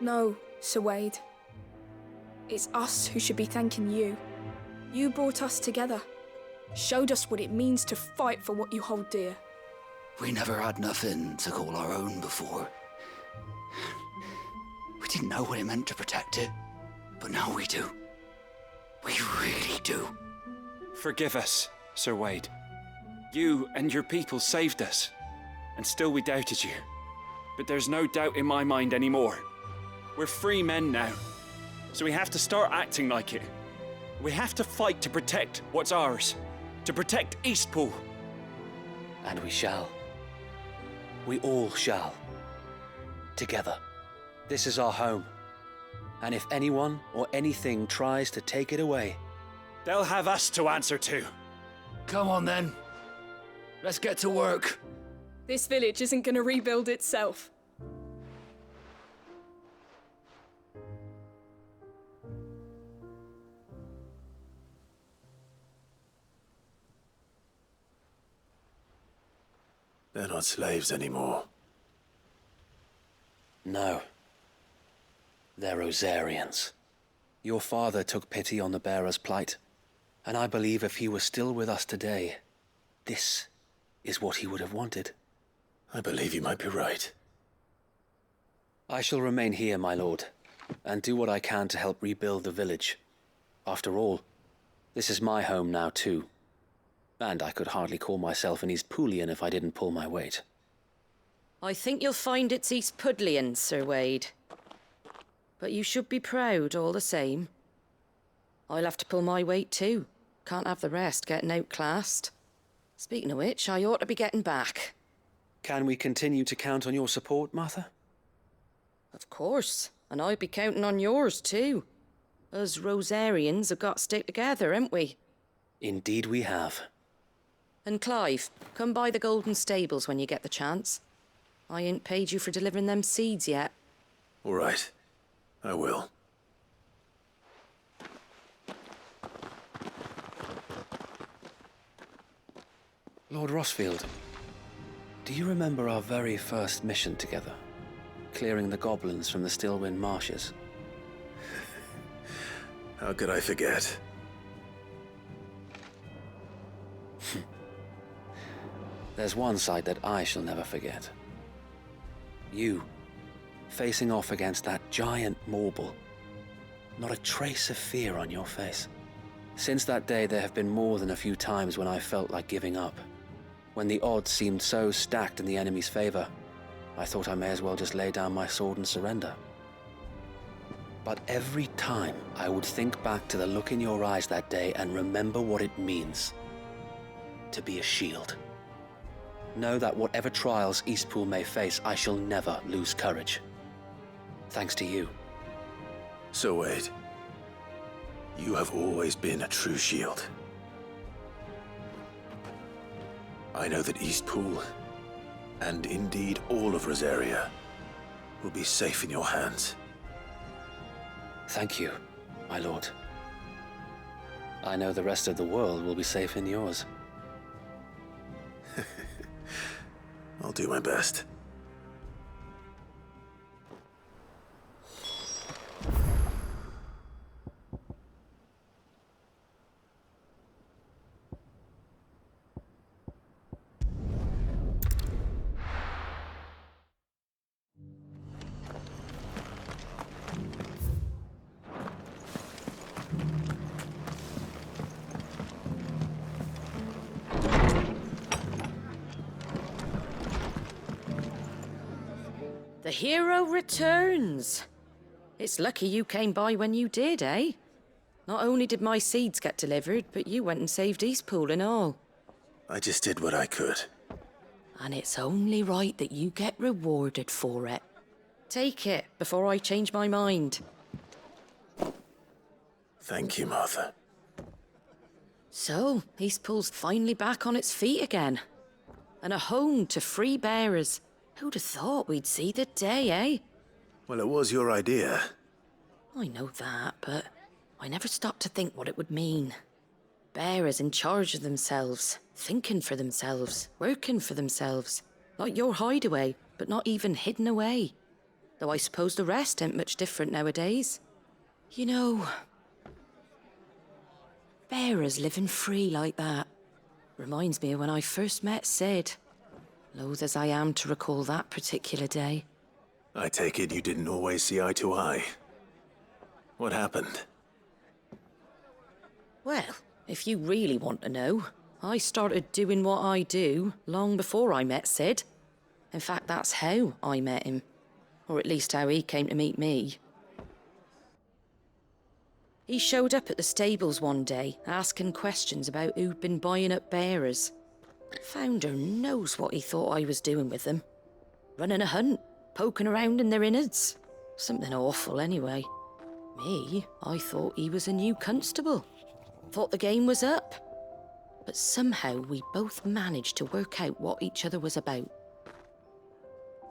No, Sir Wade. It's us who should be thanking you. You brought us together. Showed us what it means to fight for what you hold dear. We never had nothing to call our own before. We didn't know what it meant to protect it, but now we do. We really do. Forgive us, Sir Wade. You and your people saved us, and still we doubted you. But there's no doubt in my mind anymore. We're free men now, so we have to start acting like it. We have to fight to protect what's ours, to protect Eastpool. And we shall. We all shall. Together. This is our home. And if anyone or anything tries to take it away, they'll have us to answer to. Come on then. Let's get to work. This village isn't gonna rebuild itself. They're not slaves anymore. No. They're Rosarians. Your father took pity on the bearer's plight, and I believe if he were still with us today, this is what he would have wanted. I believe you might be right. I shall remain here, my lord, and do what I can to help rebuild the village. After all, this is my home now too. And I could hardly call myself an Eastpoolian if I didn't pull my weight. I think you'll find it's Eastpudlian, Sir Wade. But you should be proud all the same. I'll have to pull my weight too. Can't have the rest getting outclassed. Speaking of which, I ought to be getting back. Can we continue to count on your support, Martha? Of course, and I'll be counting on yours too. Us Rosarians have got to stick together, haven't we? Indeed we have. And Clive, come by the Golden Stables when you get the chance. I ain't paid you for delivering them seeds yet. All right. I will. Lord Rossfield, do you remember our very first mission together? Clearing the goblins from the Stillwind Marshes? How could I forget? There's one sight that I shall never forget. You, facing off against that giant Morble. Not a trace of fear on your face. Since that day, there have been more than a few times when I felt like giving up. When the odds seemed so stacked in the enemy's favor, I thought I may as well just lay down my sword and surrender. But every time I would think back to the look in your eyes that day and remember what it means to be a shield. Know that whatever trials Eastpool may face, I shall never lose courage. Thanks to you. So Wade, you have always been a true shield. I know that Eastpool, and indeed all of Rosaria, will be safe in your hands. Thank you, my lord. I know the rest of the world will be safe in yours. I'll do my best. The hero returns. It's lucky you came by when you did, eh? Not only did my seeds get delivered, but you went and saved Eastpool and all. I just did what I could. And it's only right that you get rewarded for it. Take it before I change my mind. Thank you, Martha. So, Eastpool's finally back on its feet again. And a home to free bearers. Who'd have thought we'd see the day, eh? Well, it was your idea. I know that, but I never stopped to think what it would mean. Bearers in charge of themselves, thinking for themselves, working for themselves. Like your hideaway, but not even hidden away. Though I suppose the rest ain't much different nowadays. You know, bearers living free like that reminds me of when I first met Sid. Loath as I am to recall that particular day. I take it you didn't always see eye to eye. What happened? Well, If you really want to know, I started doing what I do long before I met Sid. In fact, that's how I met him. Or at least how he came to meet me. He showed up at the stables one day, asking questions about who'd been buying up bearers. Founder knows what he thought I was doing with them. Running a hunt, poking around in their innards. Something awful, anyway. Me, I thought he was a new constable. Thought the game was up. But somehow we both managed to work out what each other was about.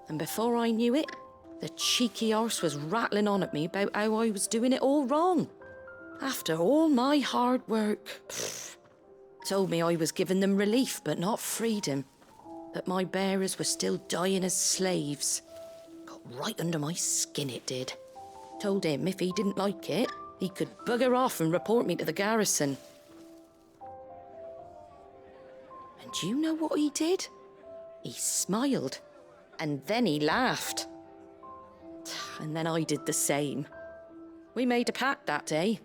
And before I knew it, the cheeky arse was rattling on at me about how I was doing it all wrong. After all my hard work. Told me I was giving them relief, but not freedom. That my bearers were still dying as slaves. Got right under my skin, it did. Told him if he didn't like it, he could bugger off and report me to the garrison. And do you know what he did? He smiled. And then he laughed. And then I did the same. We made a pact that day,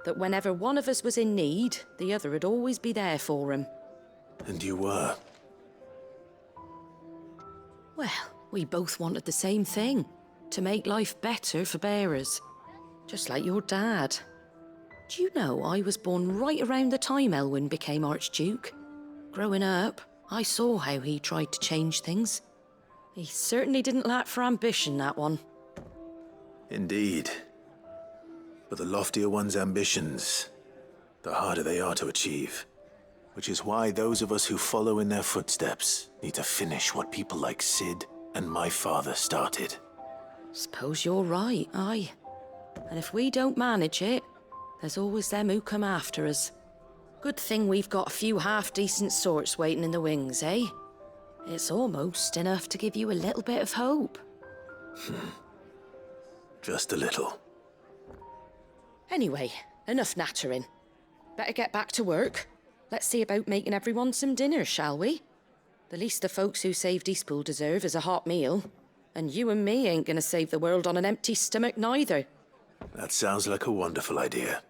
that whenever one of us was in need, the other would always be there for him. And you were? Well, we both wanted the same thing. To make life better for bearers. Just like your dad. Do you know I was born right around the time Elwyn became Archduke? Growing up, I saw how he tried to change things. He certainly didn't lack for ambition, that one. Indeed. But the loftier one's ambitions, the harder they are to achieve. Which is why those of us who follow in their footsteps need to finish what people like Sid and my father started. Suppose you're right, aye. And if we don't manage it, there's always them who come after us. Good thing we've got a few half-decent sorts waiting in the wings, eh? It's almost enough to give you a little bit of hope. Just a little. Anyway, enough nattering. Better get back to work. Let's see about making everyone some dinner, shall we? The least the folks who saved Eastpool deserve is a hot meal. And you and me ain't gonna save the world on an empty stomach neither. That sounds like a wonderful idea.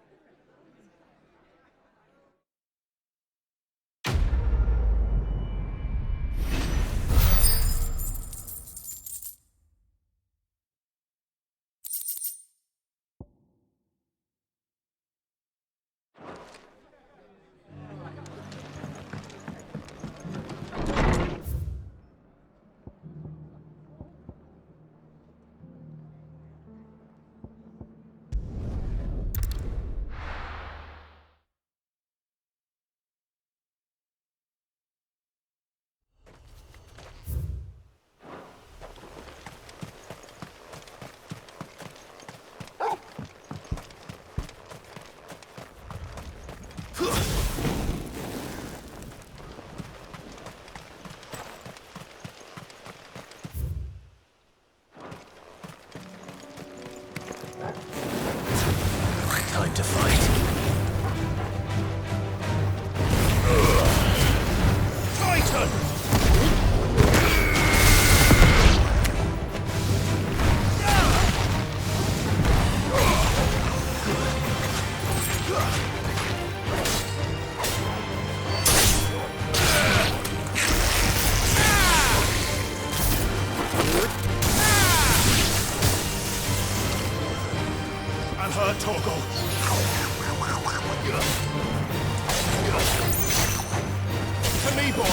Time to fight. Titan! I'm hurt, Torgal. To me, boy.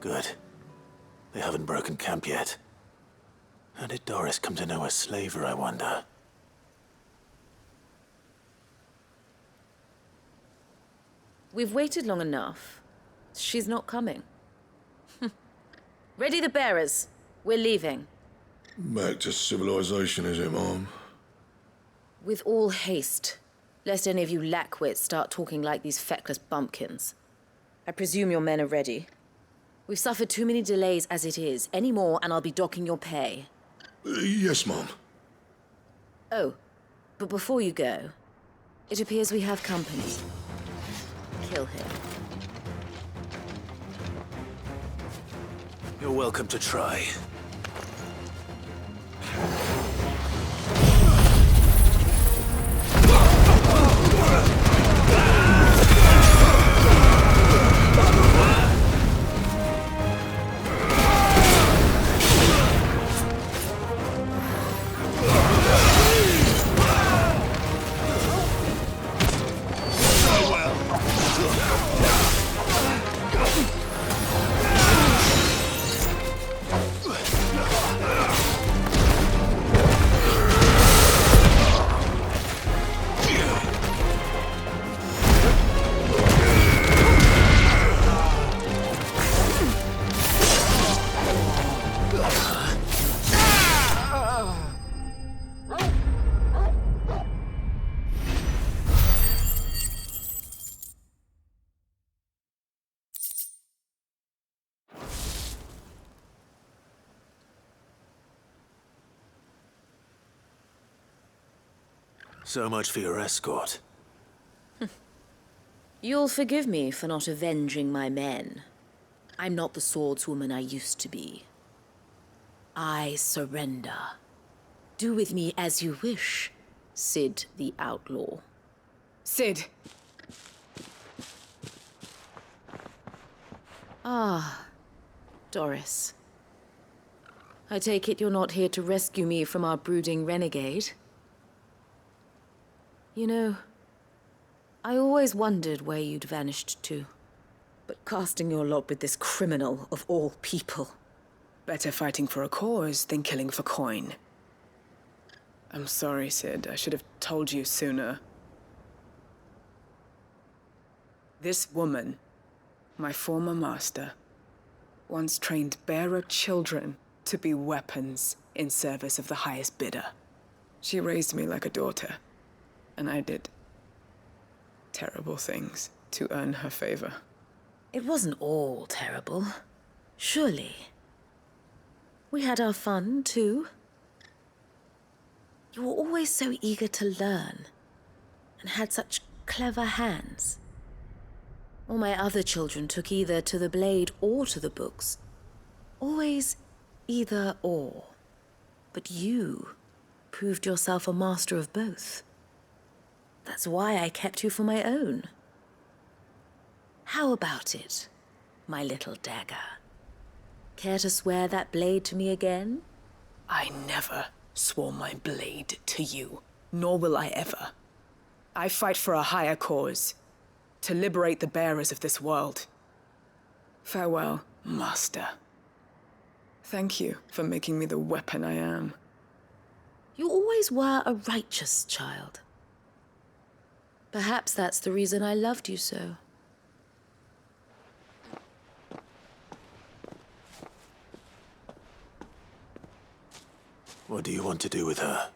Good. They haven't broken camp yet. How did Doris come to know a slaver, I wonder? We've waited long enough. She's not coming. Ready the bearers. We're leaving. Back to civilization, is it, Mom? With all haste. Lest any of you lackwits start talking like these feckless bumpkins. I presume your men are ready. We've suffered too many delays as it is. Any more, and I'll be docking your pay. Yes, Mom. Oh, but before you go, it appears we have company. Kill him. You're welcome to try. So much for your escort. You'll forgive me for not avenging my men. I'm not the swordswoman I used to be. I surrender. Do with me as you wish, Sid the Outlaw. Sid! Ah, Doris. I take it you're not here to rescue me from our brooding renegade? You know, I always wondered where you'd vanished to. But casting your lot with this criminal of all people. Better fighting for a cause than killing for coin. I'm sorry, Sid. I should have told you sooner. This woman, my former master, once trained bearer children to be weapons in service of the highest bidder. She raised me like a daughter, and I did terrible things to earn her favor. It wasn't all terrible, surely. We had our fun, too. You were always so eager to learn, and had such clever hands. All my other children took either to the blade or to the books. Always either or. But you proved yourself a master of both. That's why I kept you for my own. How about it, my little dagger? Care to swear that blade to me again? I never swore my blade to you, nor will I ever. I fight for a higher cause, to liberate the bearers of this world. Farewell, Master. Thank you for making me the weapon I am. You always were a righteous child. Perhaps that's the reason I loved you so. What do you want to do with her?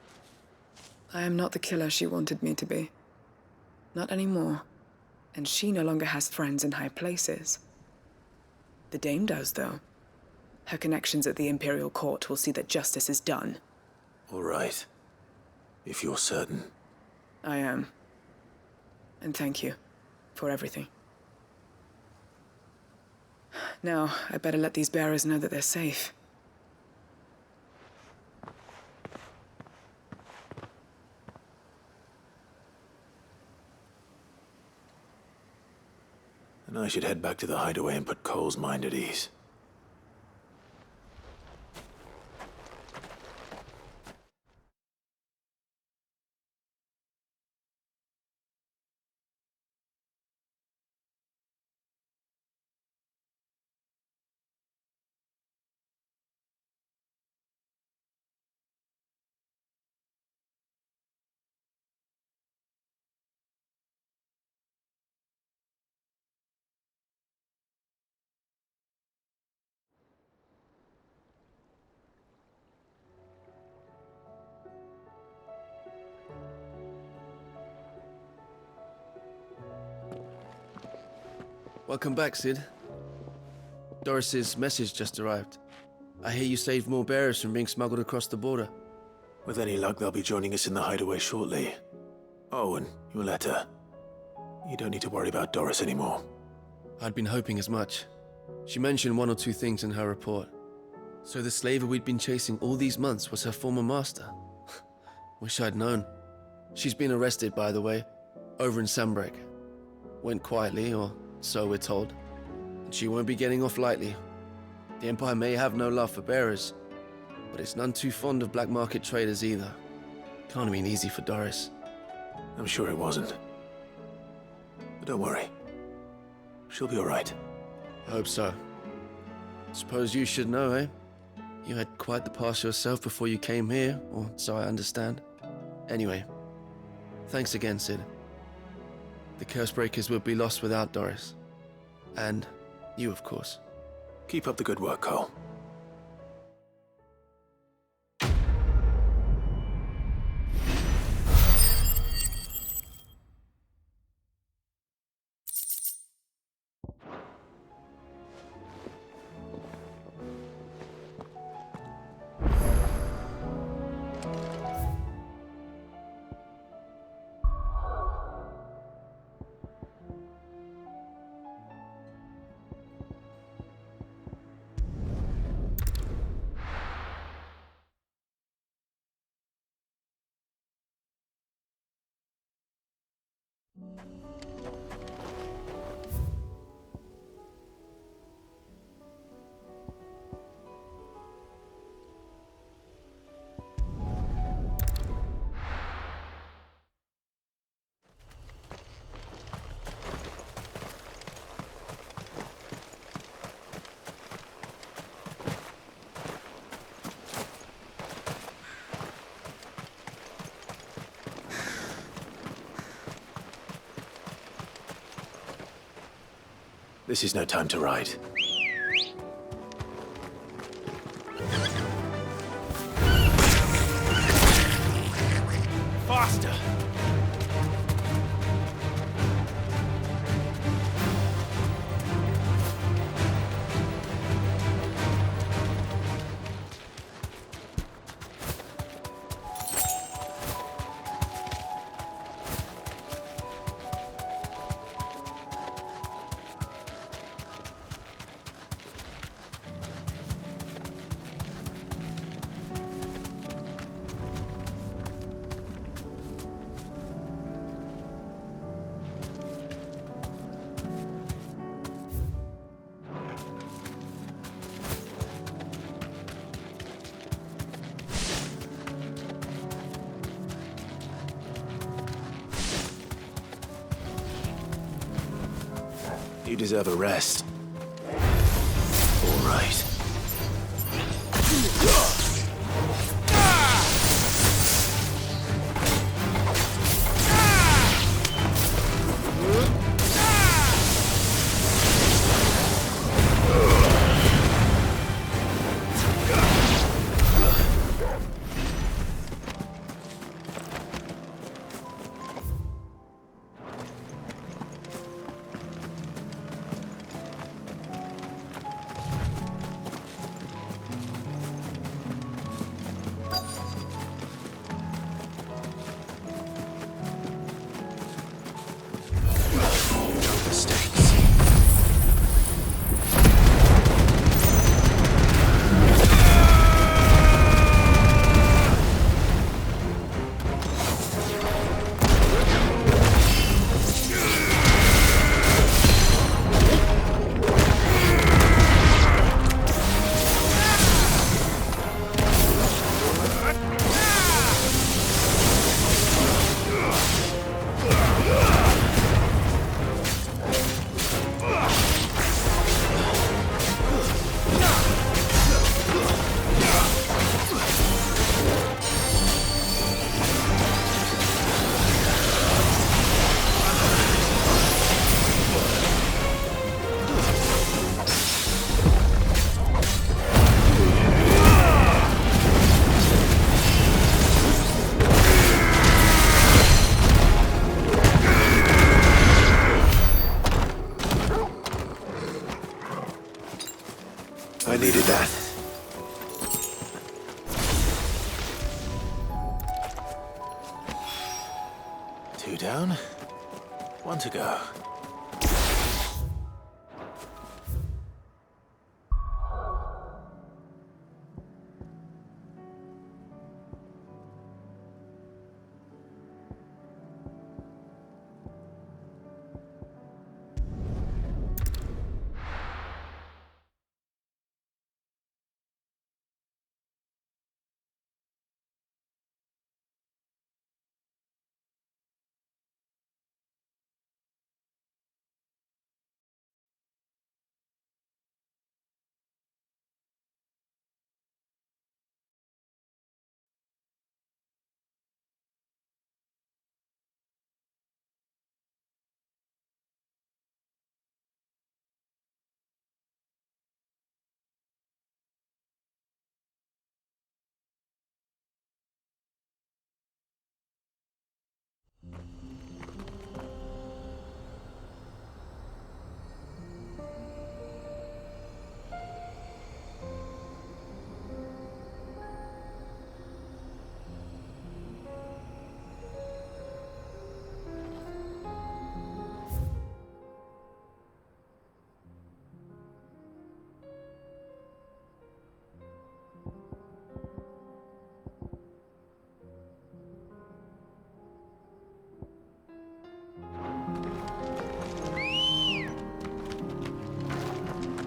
I am not the killer she wanted me to be. Not anymore. And she no longer has friends in high places. The Dame does, though. Her connections at the Imperial Court will see that justice is done. All right. If you're certain. I am. And thank you for everything. Now, I better let these bearers know that they're safe. And I should head back to the hideaway and put Cole's mind at ease. Welcome back, Sid. Doris's message just arrived. I hear you saved more bearers from being smuggled across the border. With any luck, they'll be joining us in the hideaway shortly. Oh, and your letter. You don't need to worry about Doris anymore. I'd been hoping as much. She mentioned one or two things in her report. So the slaver we'd been chasing all these months was her former master. Wish I'd known. She's been arrested, by the way, over in Sambrek. Went quietly, or so we're told. And she won't be getting off lightly. The Empire may have no love for bearers, but it's none too fond of black market traders either. Can't have been easy for Doris. I'm sure it wasn't. But don't worry. She'll be all right. I hope so. Suppose you should know, eh? You had quite the past yourself before you came here, or so I understand. Anyway, thanks again, Sid. The Cursebreakers would be lost without Doris. And you, of course. Keep up the good work, Cole. This is no time to ride. Faster! You deserve a rest. All right. needed that. Two down, one to go.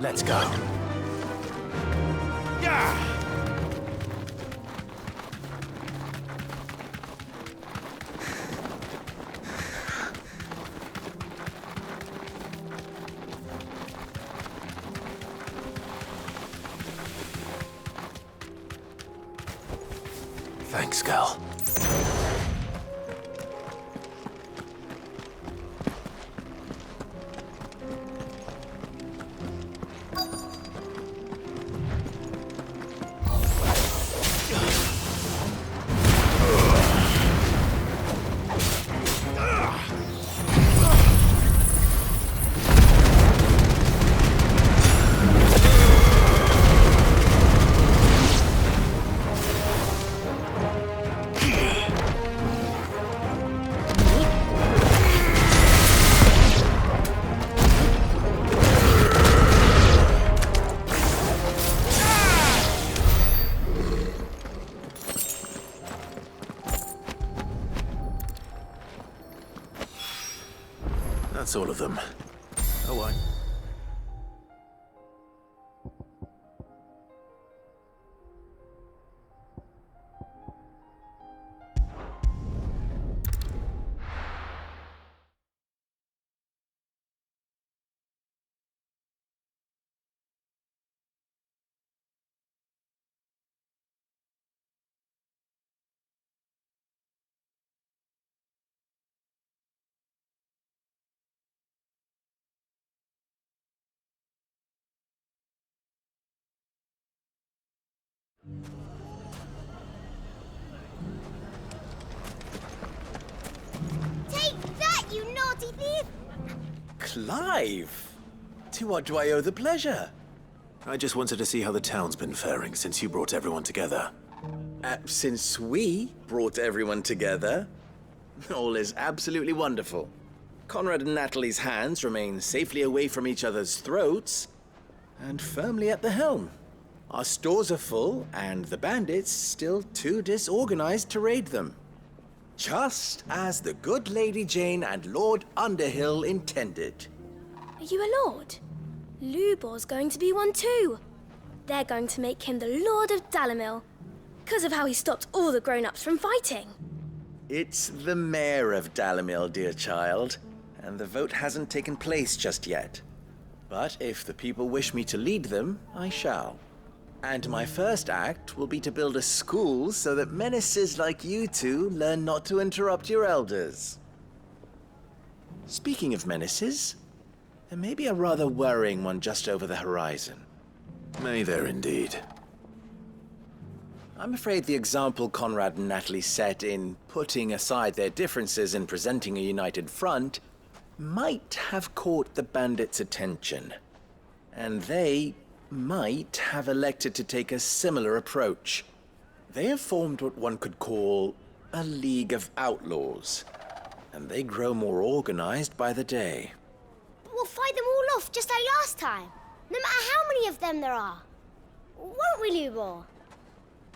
Let's go. Yeah! Thanks, girl. That's all of them. Oh, what? Take that, you naughty thief! Clive! To what do I owe the pleasure? I just wanted to see how the town's been faring since you brought everyone together. Since we brought everyone together, all is absolutely wonderful. Conrad and Natalie's hands remain safely away from each other's throats and firmly at the helm. Our stores are full, and the bandits still too disorganized to raid them. Just as the good Lady Jane and Lord Underhill intended. Are you a lord? Lubor's going to be one too. They're going to make him the Lord of Dalimil, because of how he stopped all the grown-ups from fighting. It's the mayor of Dalimil, dear child, and the vote hasn't taken place just yet. But if the people wish me to lead them, I shall. And my first act will be to build a school so that menaces like you two learn not to interrupt your elders. Speaking of menaces, there may be a rather worrying one just over the horizon. May there indeed. I'm afraid the example Conrad and Natalie set in putting aside their differences and presenting a united front might have caught the bandits' attention. And they might have elected to take a similar approach. They have formed what one could call a League of Outlaws, and they grow more organized by the day. But we'll fight them all off just like last time, no matter how many of them there are. Won't we, Lubor?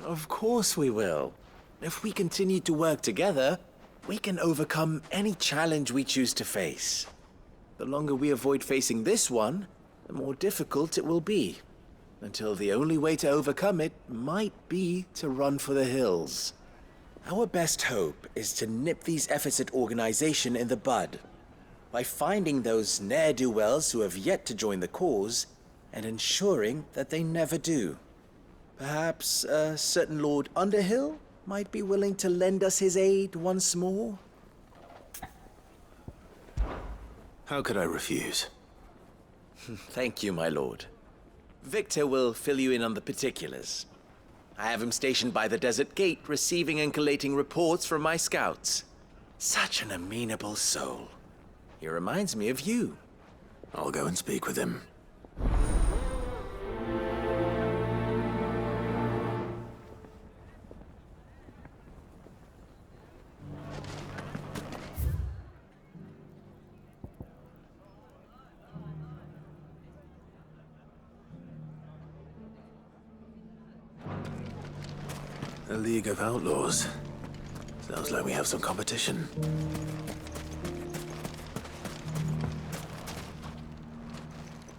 Of course we will. If we continue to work together, we can overcome any challenge we choose to face. The longer we avoid facing this one, the more difficult it will be, until the only way to overcome it might be to run for the hills. Our best hope is to nip these efforts at organization in the bud, by finding those ne'er-do-wells who have yet to join the cause, and ensuring that they never do. Perhaps a certain Lord Underhill might be willing to lend us his aid once more? How could I refuse? Thank you, my lord. Victor will fill you in on the particulars. I have him stationed by the desert gate, receiving and collating reports from my scouts. Such an amenable soul. He reminds me of you. I'll go and speak with him. A League of Outlaws. Sounds like we have some competition.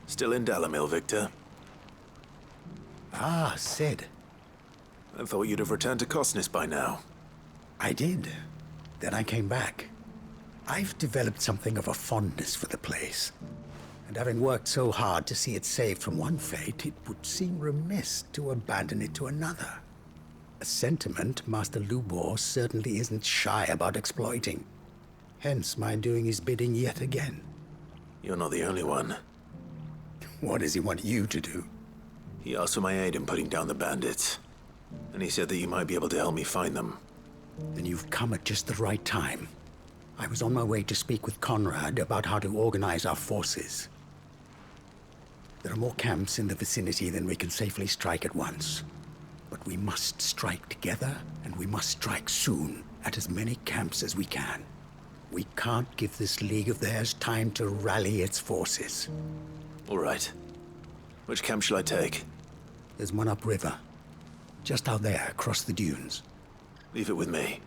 Still in Dalamil, Victor? Ah, Sid. I thought you'd have returned to Cosnis by now. I did. Then I came back. I've developed something of a fondness for the place. And having worked so hard to see it saved from one fate, it would seem remiss to abandon it to another. A sentiment Master Lubor certainly isn't shy about exploiting. Hence my doing his bidding yet again. You're not the only one. What does he want you to do? He asked for my aid in putting down the bandits. And he said that you might be able to help me find them. Then you've come at just the right time. I was on my way to speak with Conrad about how to organize our forces. There are more camps in the vicinity than we can safely strike at once. But we must strike together, and we must strike soon at as many camps as we can. We can't give this league of theirs time to rally its forces. All right. Which camp shall I take? There's one upriver. Just out there, across the dunes. Leave it with me.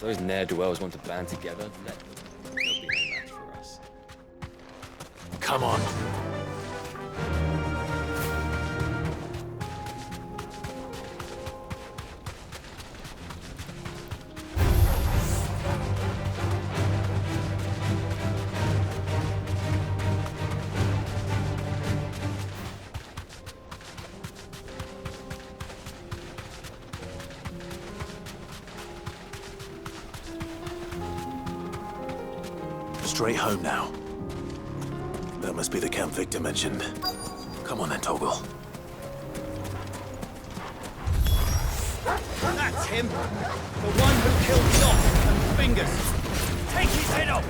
Those ne'er-do-wells want to band together. They'll be no match for us. Come on. Straight home now. That must be the camp Victor mentioned. Come on then, Toggle. That's him! The one who killed Doc and Fingers! Take his head off!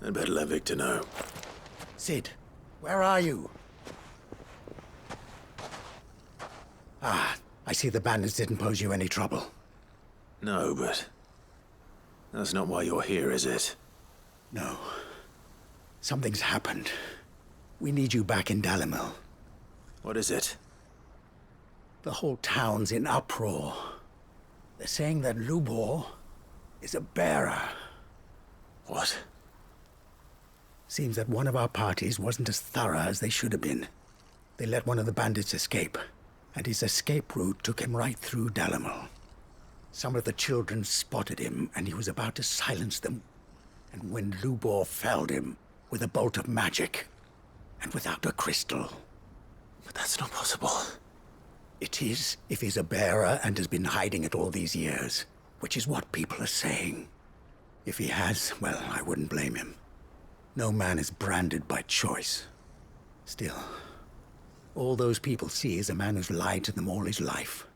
I'd better let Victor know. Sid, where are you? Ah, I see the bandits didn't pose you any trouble. No, but that's not why you're here, is it? No. Something's happened. We need you back in Dalimil. What is it? The whole town's in uproar. They're saying that Lubor is a bearer. What? Seems that one of our parties wasn't as thorough as they should have been. They let one of the bandits escape, and his escape route took him right through Dalimil. Some of the children spotted him, and he was about to silence them. And when Lubor felled him with a bolt of magic, and without a crystal. But that's not possible. It is, if he's a bearer and has been hiding it all these years, which is what people are saying. If he has, well, I wouldn't blame him. No man is branded by choice. Still, all those people see is a man who's lied to them all his life.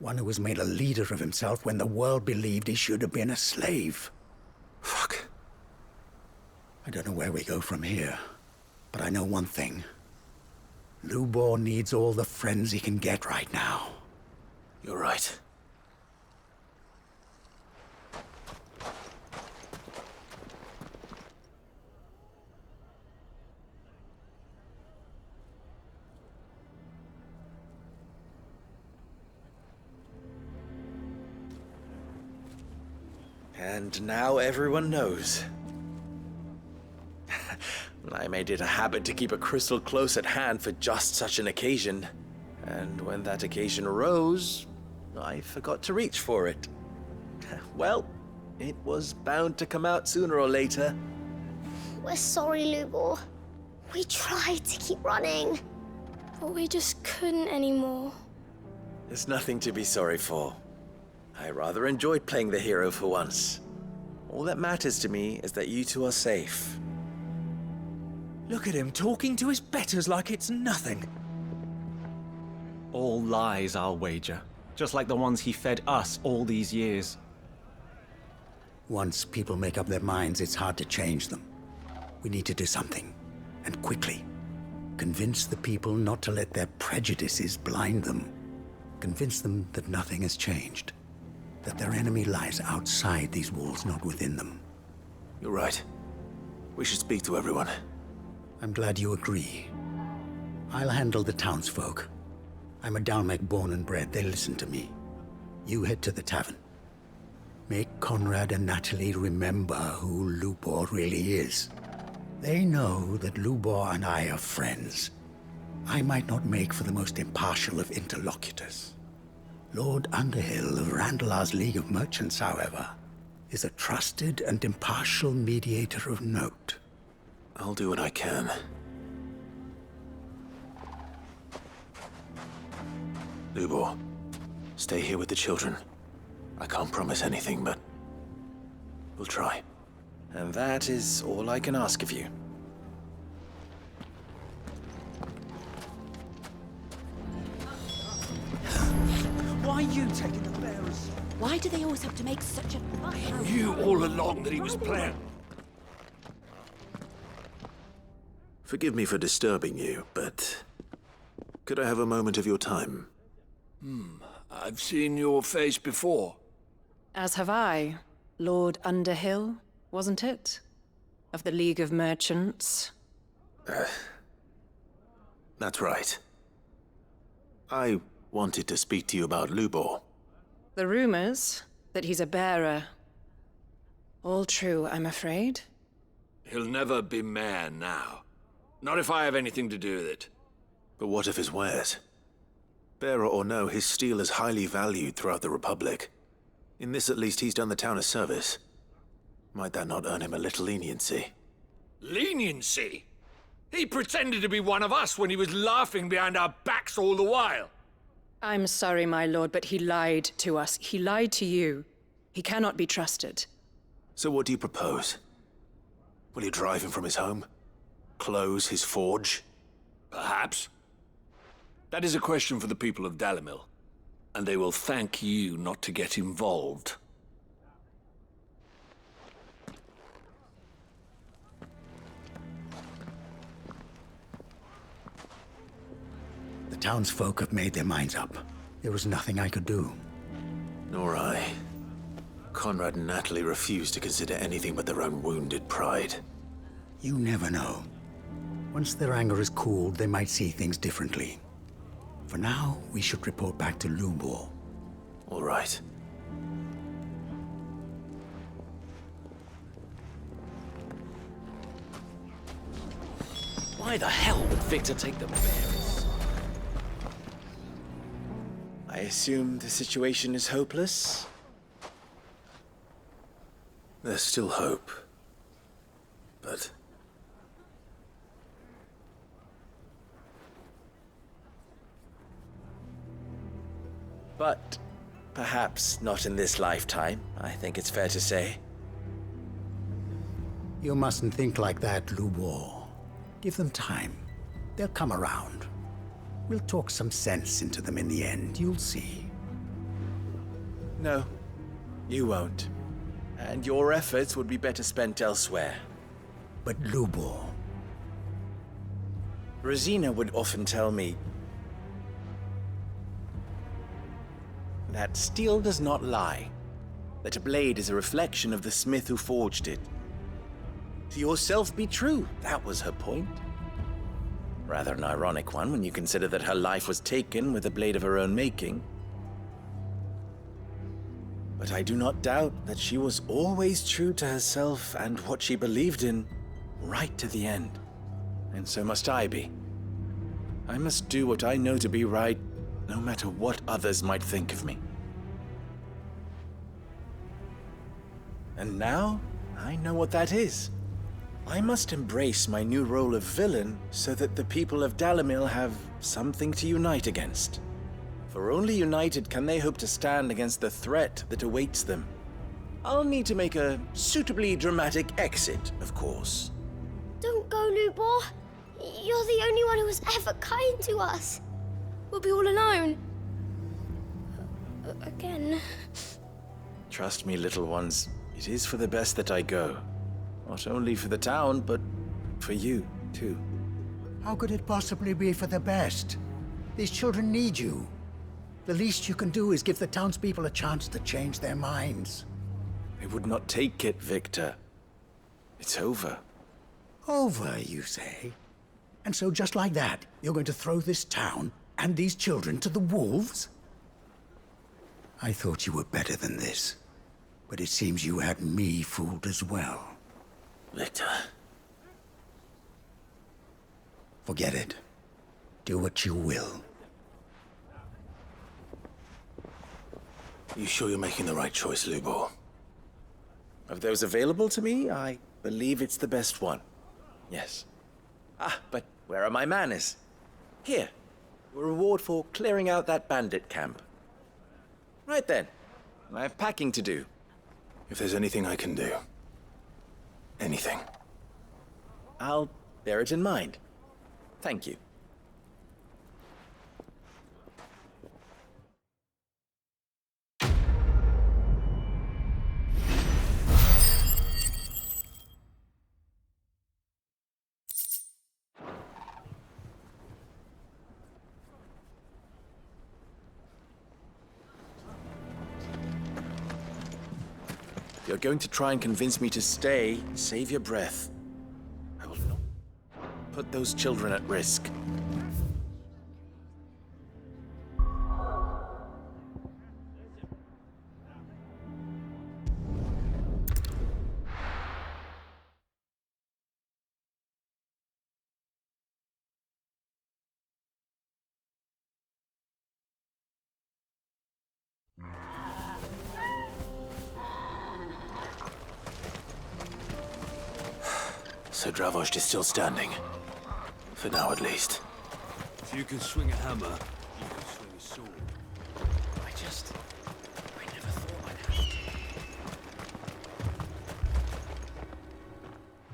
One who was made a leader of himself when the world believed he should have been a slave. Fuck. I don't know where we go from here, but I know one thing. Lubor needs all the friends he can get right now. You're right. And now everyone knows. I made it a habit to keep a crystal close at hand for just such an occasion. And when that occasion arose, I forgot to reach for it. Well, it was bound to come out sooner or later. We're sorry, Lubor. We tried to keep running. But we just couldn't anymore. There's nothing to be sorry for. I rather enjoyed playing the hero for once. All that matters to me is that you two are safe. Look at him talking to his betters like it's nothing. All lies, I'll wager. Just like the ones he fed us all these years. Once people make up their minds, it's hard to change them. We need to do something, and quickly. Convince the people not to let their prejudices blind them. Convince them that nothing has changed. That their enemy lies outside these walls, not within them. You're right. We should speak to everyone. I'm glad you agree. I'll handle the townsfolk. I'm a Dalmec born and bred. They listen to me. You head to the tavern. Make Conrad and Natalie remember who Lubor really is. They know that Lubor and I are friends. I might not make for the most impartial of interlocutors. Lord Underhill of Randalar's League of Merchants, however, is a trusted and impartial mediator of note. I'll do what I can. Lubor, stay here with the children. I can't promise anything, but we'll try. And that is all I can ask of you. Why are you taking the bearers? Why do they always have to make such a fuss? Knew all along that he was playing. Forgive me for disturbing you, but could I have a moment of your time? I've seen your face before. As have I. Lord Underhill, wasn't it? Of the League of Merchants. That's right. I wanted to speak to you about Lubor. The rumors that he's a bearer. All true, I'm afraid. He'll never be mayor now. Not if I have anything to do with it. But what of his wares? Bearer or no, his steel is highly valued throughout the Republic. In this, at least, he's done the town a service. Might that not earn him a little leniency? Leniency? He pretended to be one of us when he was laughing behind our backs all the while. I'm sorry, my lord, but he lied to us. He lied to you. He cannot be trusted. So what do you propose? Will you drive him from his home? Close his forge? Perhaps. That is a question for the people of Dalimil, and they will thank you not to get involved. The townsfolk have made their minds up. There was nothing I could do. Nor I. Conrad and Natalie refused to consider anything but their own wounded pride. You never know. Once their anger is cooled, they might see things differently. For now, we should report back to Lubor. All right. Why the hell would Victor take the bears? I assume the situation is hopeless? There's still hope. But... But perhaps not in this lifetime, I think it's fair to say. You mustn't think like that, Lubor. Give them time. They'll come around. We'll talk some sense into them in the end, you'll see. No, you won't. And your efforts would be better spent elsewhere. But Lubor... Rosina would often tell me that steel does not lie, that a blade is a reflection of the smith who forged it. To yourself be true, that was her point. Rather an ironic one when you consider that her life was taken with a blade of her own making. But I do not doubt that she was always true to herself and what she believed in, right to the end. And so must I be. I must do what I know to be right, no matter what others might think of me. And now, I know what that is. I must embrace my new role of villain so that the people of Dalimil have something to unite against. For only united can they hope to stand against the threat that awaits them. I'll need to make a suitably dramatic exit, of course. Don't go, Lubor. You're the only one who was ever kind to us. We'll be all alone. Again. Trust me, little ones. It is for the best that I go. Not only for the town, but for you, too. How could it possibly be for the best? These children need you. The least you can do is give the townspeople a chance to change their minds. They would not take it, Victor. It's over. Over, you say? And so just like that, you're going to throw this town and these children to the wolves? I thought you were better than this. But it seems you had me fooled as well. Victor. Forget it. Do what you will. You sure you're making the right choice, Lubor? Of those available to me, I believe it's the best one. Yes. Ah, but where are my manners? Here. Your reward for clearing out that bandit camp. Right then. I have packing to do. If there's anything I can do. Anything. I'll bear it in mind. Thank you. You're going to try and convince me to stay, save your breath. I will not put those children at risk. So Dravost is still standing. For now, at least. If you can swing a hammer, you can swing a sword. I never thought I'd have to.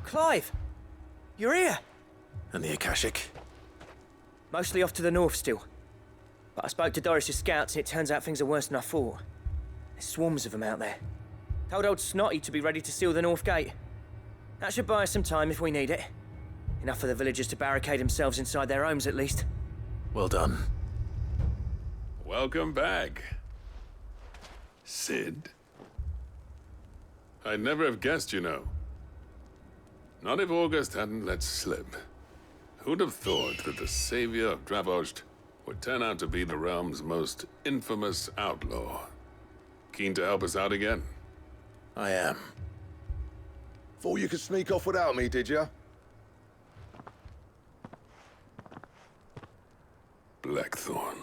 Clive! You're here! And the Akashic? Mostly off to the north still. But I spoke to Doris's scouts and it turns out things are worse than I thought. There's swarms of them out there. Told old Snotty to be ready to seal the north gate. That should buy us some time if we need it. Enough for the villagers to barricade themselves inside their homes, at least. Well done. Welcome back, Sid. I'd never have guessed, you know. Not if August hadn't let slip. Who'd have thought that the savior of Dravost would turn out to be the realm's most infamous outlaw? Keen to help us out again? I am. Thought you could sneak off without me, did ya? Blackthorn.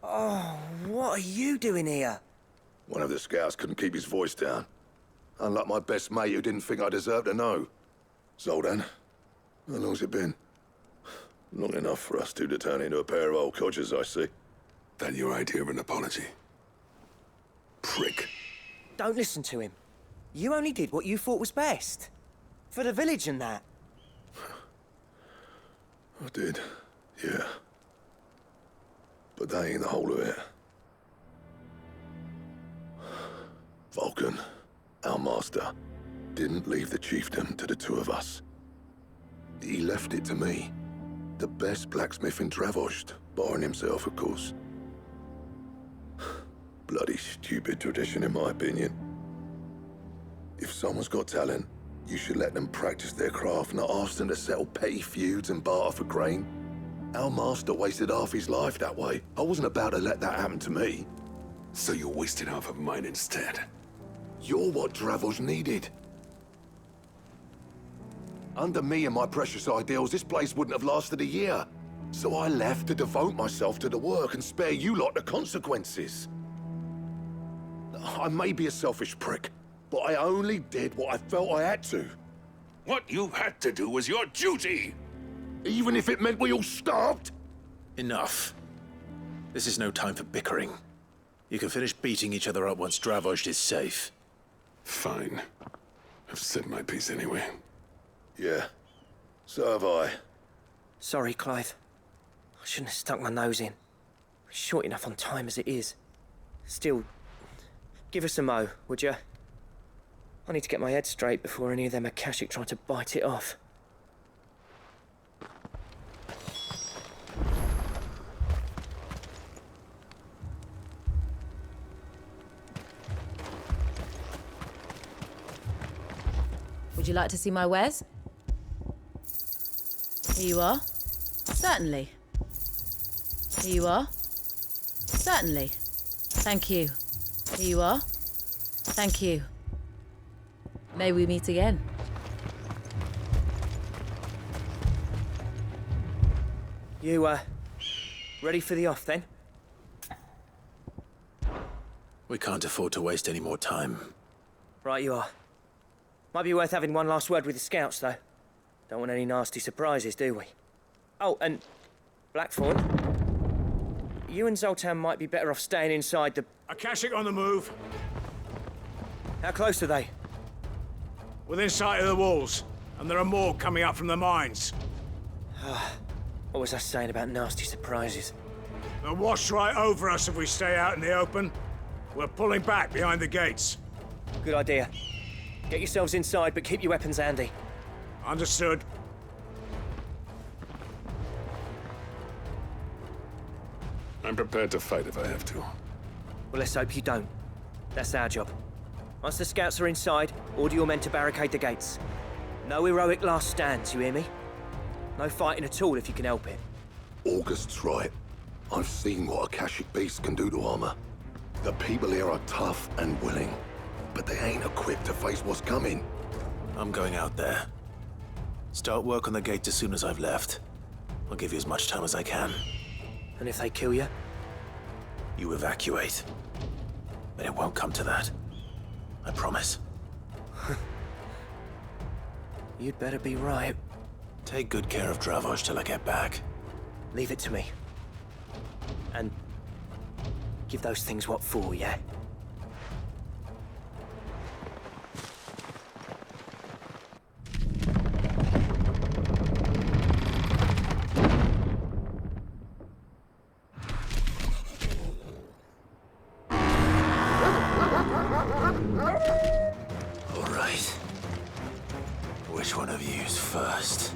Oh, what are you doing here? One of the scouts couldn't keep his voice down. Unlike my best mate who didn't think I deserved to know. Zoltan, how long's it been? Long enough for us two to turn into a pair of old codgers, I see. That your idea of an apology? Prick. Don't listen to him. You only did what you thought was best. For the village and that. I did, yeah. But that ain't the whole of it. Vulcan, our master, didn't leave the chiefdom to the two of us. He left it to me. The best blacksmith in Dravost, barring himself, of course. Bloody stupid tradition, in my opinion. If someone's got talent, you should let them practice their craft, not ask them to settle petty feuds and barter for grain. Our master wasted half his life that way. I wasn't about to let that happen to me. So you wasted half of mine instead? You're what Dravost needed. Under me and my precious ideals, this place wouldn't have lasted a year. So I left to devote myself to the work and spare you lot the consequences. I may be a selfish prick, but I only did what I felt I had to. What you had to do was your duty! Even if it meant we all starved? Enough. This is no time for bickering. You can finish beating each other up once Dravost is safe. Fine. I've said my piece anyway. Yeah, so have I. Sorry, Clive. I shouldn't have stuck my nose in. We're short enough on time as it is. Still, give us a mo, would you? I need to get my head straight before any of them Akashic try to bite it off. Would you like to see my wares? Here you are. Certainly. Here you are. Certainly. Thank you. Here you are. Thank you. May we meet again. You, ready for the off, then? We can't afford to waste any more time. Right you are. Might be worth having one last word with the scouts, though. Don't want any nasty surprises, do we? Oh, and Blackthorn, you and Zoltan might be better off staying inside the... Akashic on the move. How close are they? Within sight of the walls, and there are more coming up from the mines. What was I saying about nasty surprises? They'll wash right over us if we stay out in the open. We're pulling back behind the gates. Good idea. Get yourselves inside, but keep your weapons handy. Understood. I'm prepared to fight if I have to. Well, let's hope you don't. That's our job. Once the scouts are inside, order your men to barricade the gates. No heroic last stands, you hear me? No fighting at all if you can help it. August's right. I've seen what Akashic beasts can do to armor. The people here are tough and willing, but they ain't equipped to face what's coming. I'm going out there. Start work on the gate as soon as I've left. I'll give you as much time as I can. And if they kill you? You evacuate. But it won't come to that. I promise. You'd better be right. Take good care of Dravost till I get back. Leave it to me. And give those things what for, yeah? All right. Which one of you's first?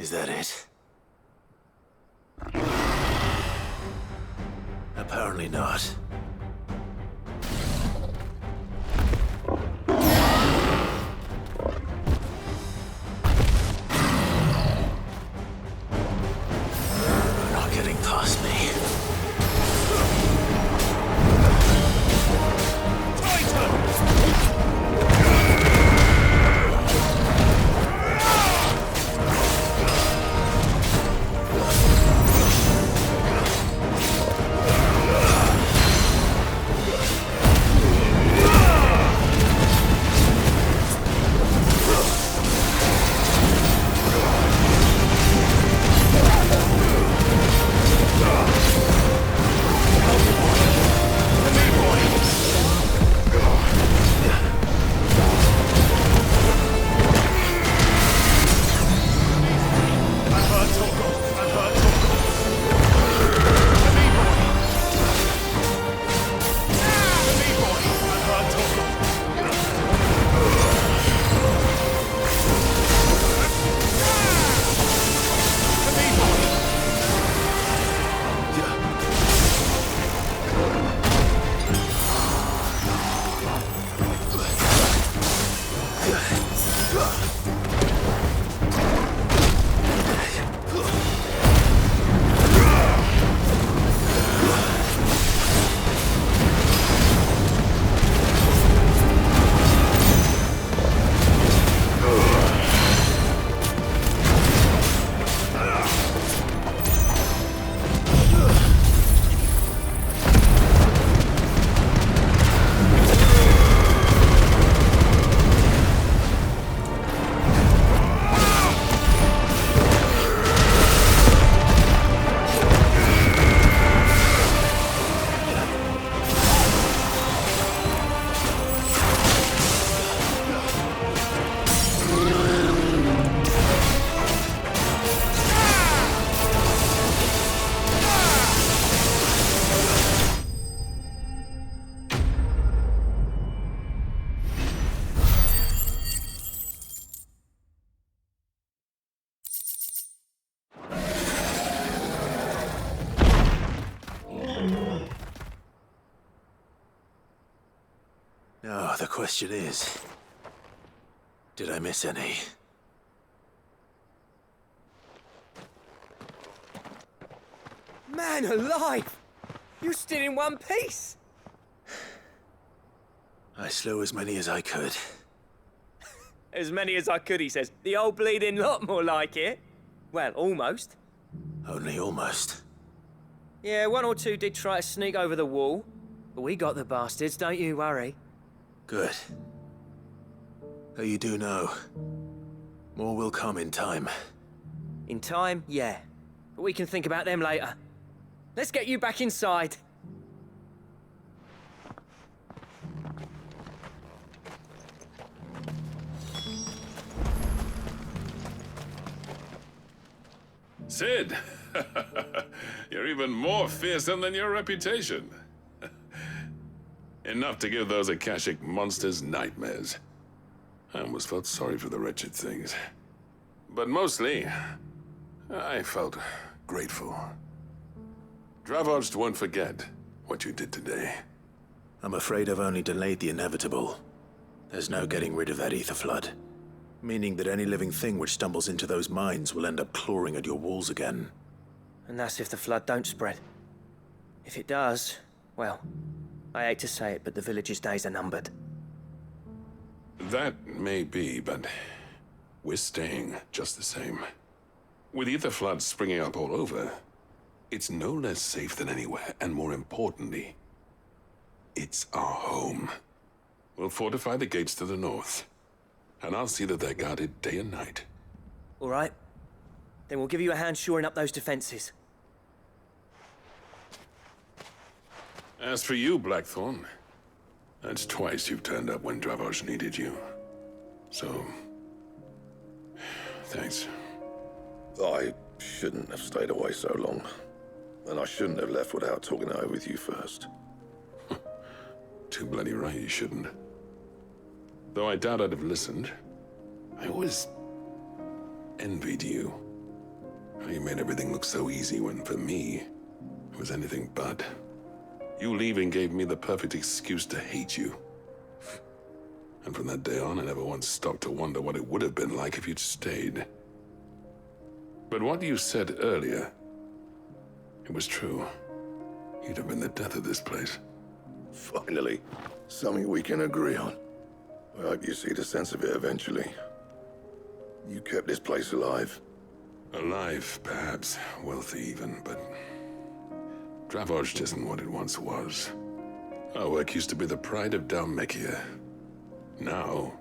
Is that it? Apparently not. You're not getting past me. Now, the question is, did I miss any? Man alive! You still in one piece! I slew as many as I could. As many as I could, he says. The old bleeding lot, more like it. Well, almost. Only almost. Yeah, one or two did try to sneak over the wall. But we got the bastards, don't you worry. Good. Though you do know, more will come in time. In time, yeah. But we can think about them later. Let's get you back inside. Sid! You're even more fearsome than your reputation. Enough to give those Akashic monsters nightmares. I almost felt sorry for the wretched things. But mostly, I felt grateful. Dravoged won't forget what you did today. I'm afraid I've only delayed the inevitable. There's no getting rid of that ether flood. Meaning that any living thing which stumbles into those mines will end up clawing at your walls again. And that's if the flood don't spread. If it does, well, I hate to say it, but the village's days are numbered. That may be, but we're staying just the same. With ether floods springing up all over, it's no less safe than anywhere, and more importantly, it's our home. We'll fortify the gates to the north, and I'll see that they're guarded day and night. All right. Then we'll give you a hand shoring up those defenses. As for you, Blackthorn, that's twice you've turned up when Dravos needed you. So, thanks. I shouldn't have stayed away so long. And I shouldn't have left without talking it over with you first. Too bloody right you shouldn't. Though I doubt I'd have listened. I always envied you. You made everything look so easy when, for me, it was anything but. You leaving gave me the perfect excuse to hate you. And from that day on, I never once stopped to wonder what it would have been like if you'd stayed. But what you said earlier, it was true. You'd have been the death of this place. Finally, something we can agree on. I hope you see the sense of it eventually. You kept this place alive. Alive, perhaps. Wealthy even, but... Dravost isn't what it once was. Our work used to be the pride of Dalmekia. Now,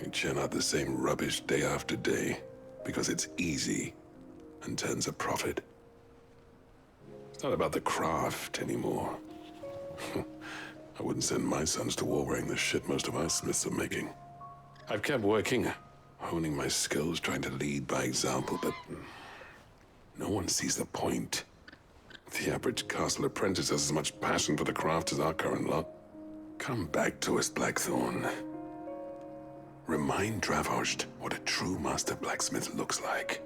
we churn out the same rubbish day after day, because it's easy and turns a profit. It's not about the craft anymore. I wouldn't send my sons to war wearing the shit most of our smiths are making. I've kept working, honing my skills, trying to lead by example, but no one sees the point. The average castle apprentice has as much passion for the craft as our current lot. Come back to us, Blackthorn. Remind Dravost what a true master blacksmith looks like.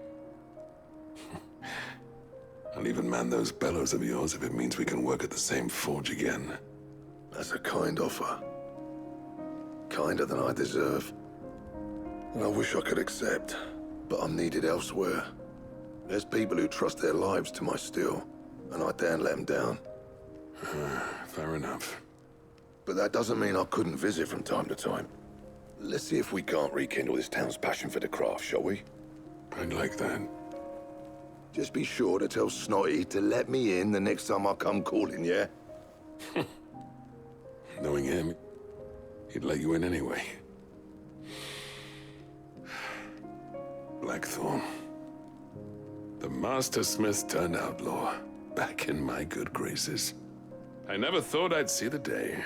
I'll even man those bellows of yours if it means we can work at the same forge again. That's a kind offer. Kinder than I deserve. And I wish I could accept, but I'm needed elsewhere. There's people who trust their lives to my steel, and I daren't let them down. Fair enough. But that doesn't mean I couldn't visit from time to time. Let's see if we can't rekindle this town's passion for the craft, shall we? I'd like that. Just be sure to tell Snotty to let me in the next time I come calling, yeah? Knowing him, he'd let you in anyway. Blackthorn. The Master Smith turned outlaw, back in my good graces. I never thought I'd see the day.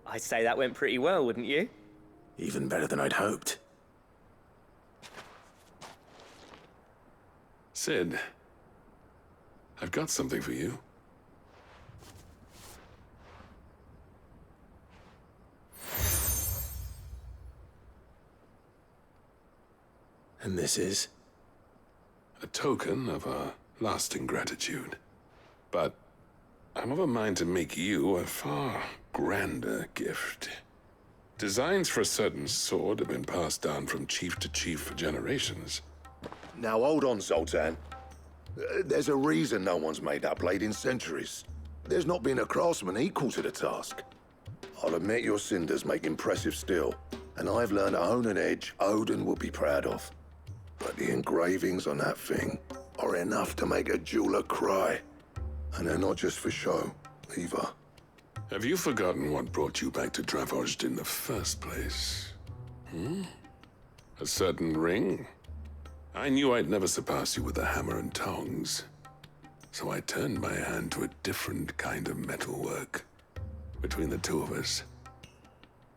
I'd say that went pretty well, wouldn't you? Even better than I'd hoped. Sid, I've got something for you. And this is? A token of our lasting gratitude. But I'm of a mind to make you a far grander gift. Designs for a certain sword have been passed down from chief to chief for generations. Now hold on, Zoltan. There's a reason no one's made that blade in centuries. There's not been a craftsman equal to the task. I'll admit your cinders make impressive steel, and I've learned to hone an edge Odin will be proud of. But the engravings on that thing are enough to make a jeweler cry. And they're not just for show, either. Have you forgotten what brought you back to Dravost in the first place? A certain ring? I knew I'd never surpass you with a hammer and tongs. So I turned my hand to a different kind of metalwork. Between the two of us,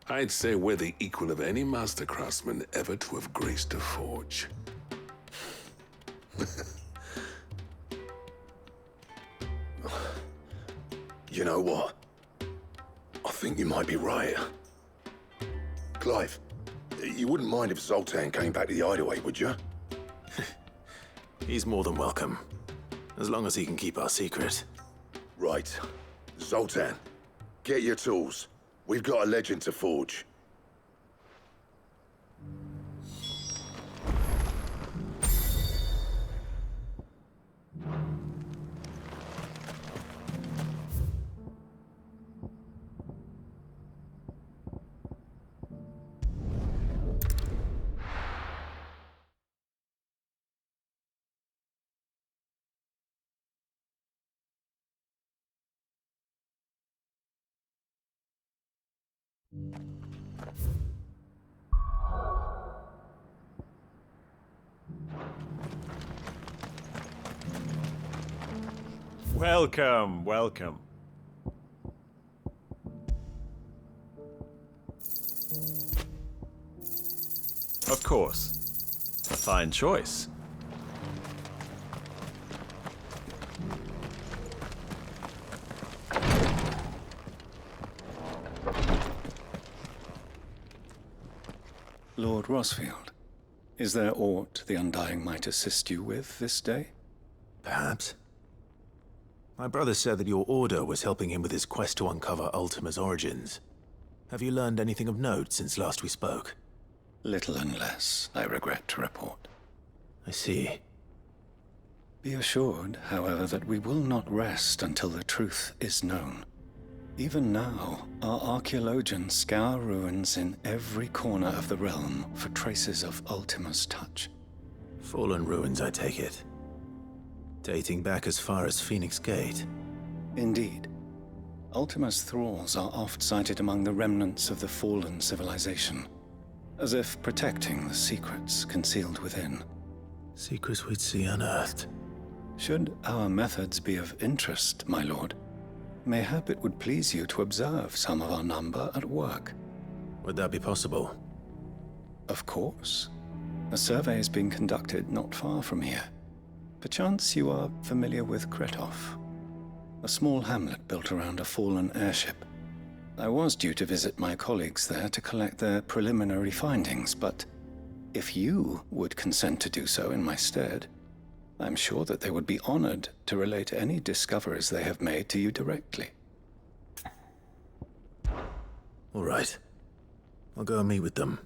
I'd say we're the equal of any master craftsman ever to have graced a forge. You know what? I think you might be right. Clive, you wouldn't mind if Zoltan came back to the hideaway, would you? He's more than welcome. As long as he can keep our secret. Right. Zoltan, get your tools. We've got a legend to forge. Welcome, welcome. Of course. A fine choice. Lord Rosfield, is there aught the Undying might assist you with this day? Perhaps. My brother said that your order was helping him with his quest to uncover Ultima's origins. Have you learned anything of note since last we spoke? Little unless, I regret to report. I see. Be assured, however, that we will not rest until the truth is known. Even now, our archaeologians scour ruins in every corner of the realm for traces of Ultima's touch. Fallen ruins, I take it. Dating back as far as Phoenix Gate. Indeed. Ultima's thralls are oft sighted among the remnants of the fallen civilization, as if protecting the secrets concealed within. Secrets we'd see unearthed. Should our methods be of interest, my lord, mayhap it would please you to observe some of our number at work. Would that be possible? Of course. A survey is being conducted not far from here. Perchance you are familiar with Kretov, a small hamlet built around a fallen airship. I was due to visit my colleagues there to collect their preliminary findings, but if you would consent to do so in my stead, I'm sure that they would be honored to relate any discoveries they have made to you directly. All right. I'll go and meet with them.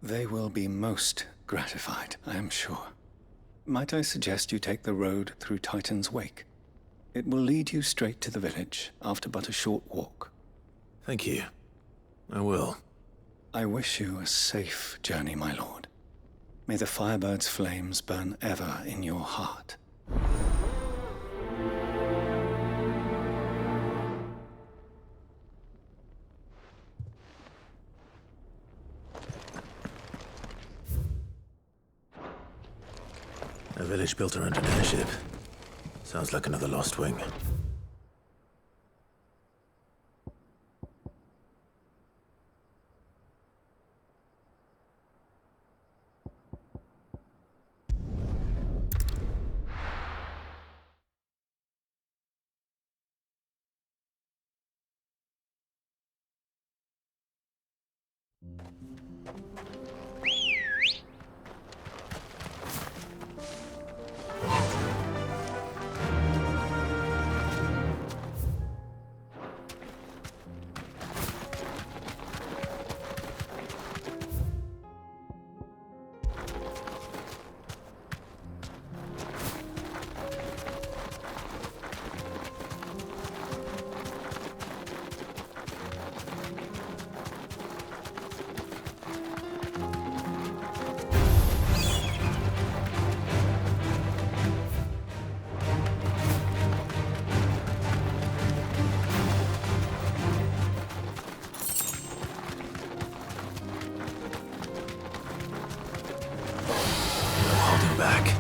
They will be most gratified, I am sure. Might I suggest you take the road through Titan's Wake? It will lead you straight to the village after but a short walk. Thank you. I will. I wish you a safe journey, my lord. May the Firebird's flames burn ever in your heart. A village built around an airship. Sounds like another Lost Wing. Back.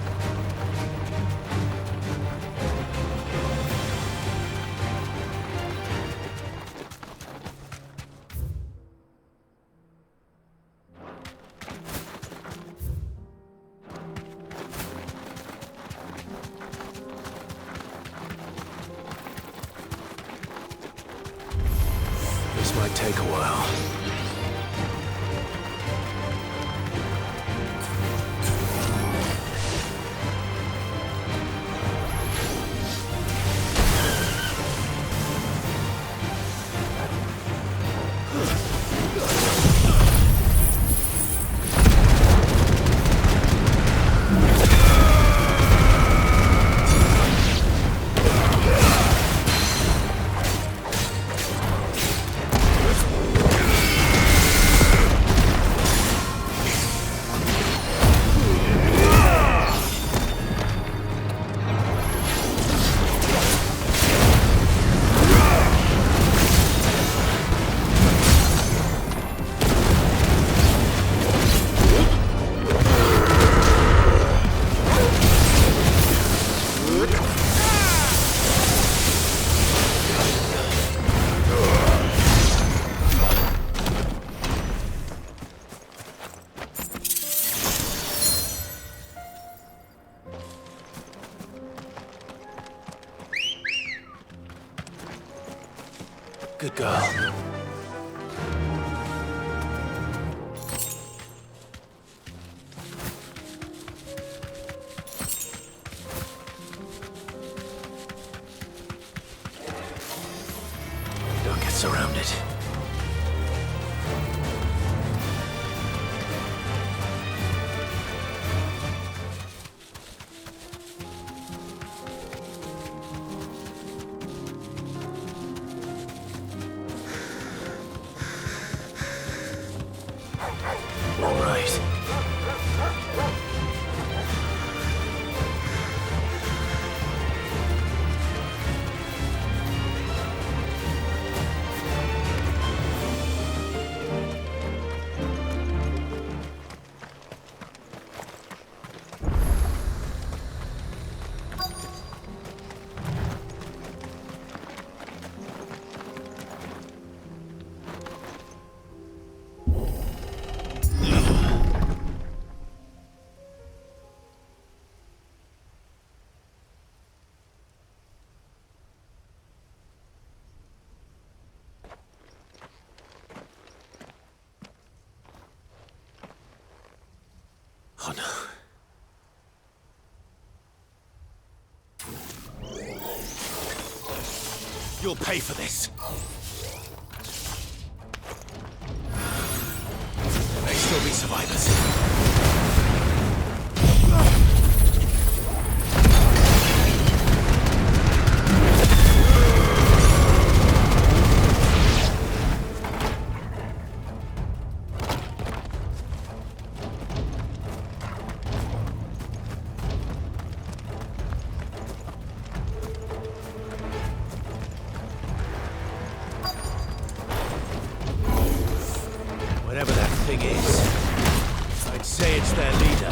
This might take a while. Good girl. You'll pay for this. There may still be survivors. Whatever that thing is, I'd say it's their leader.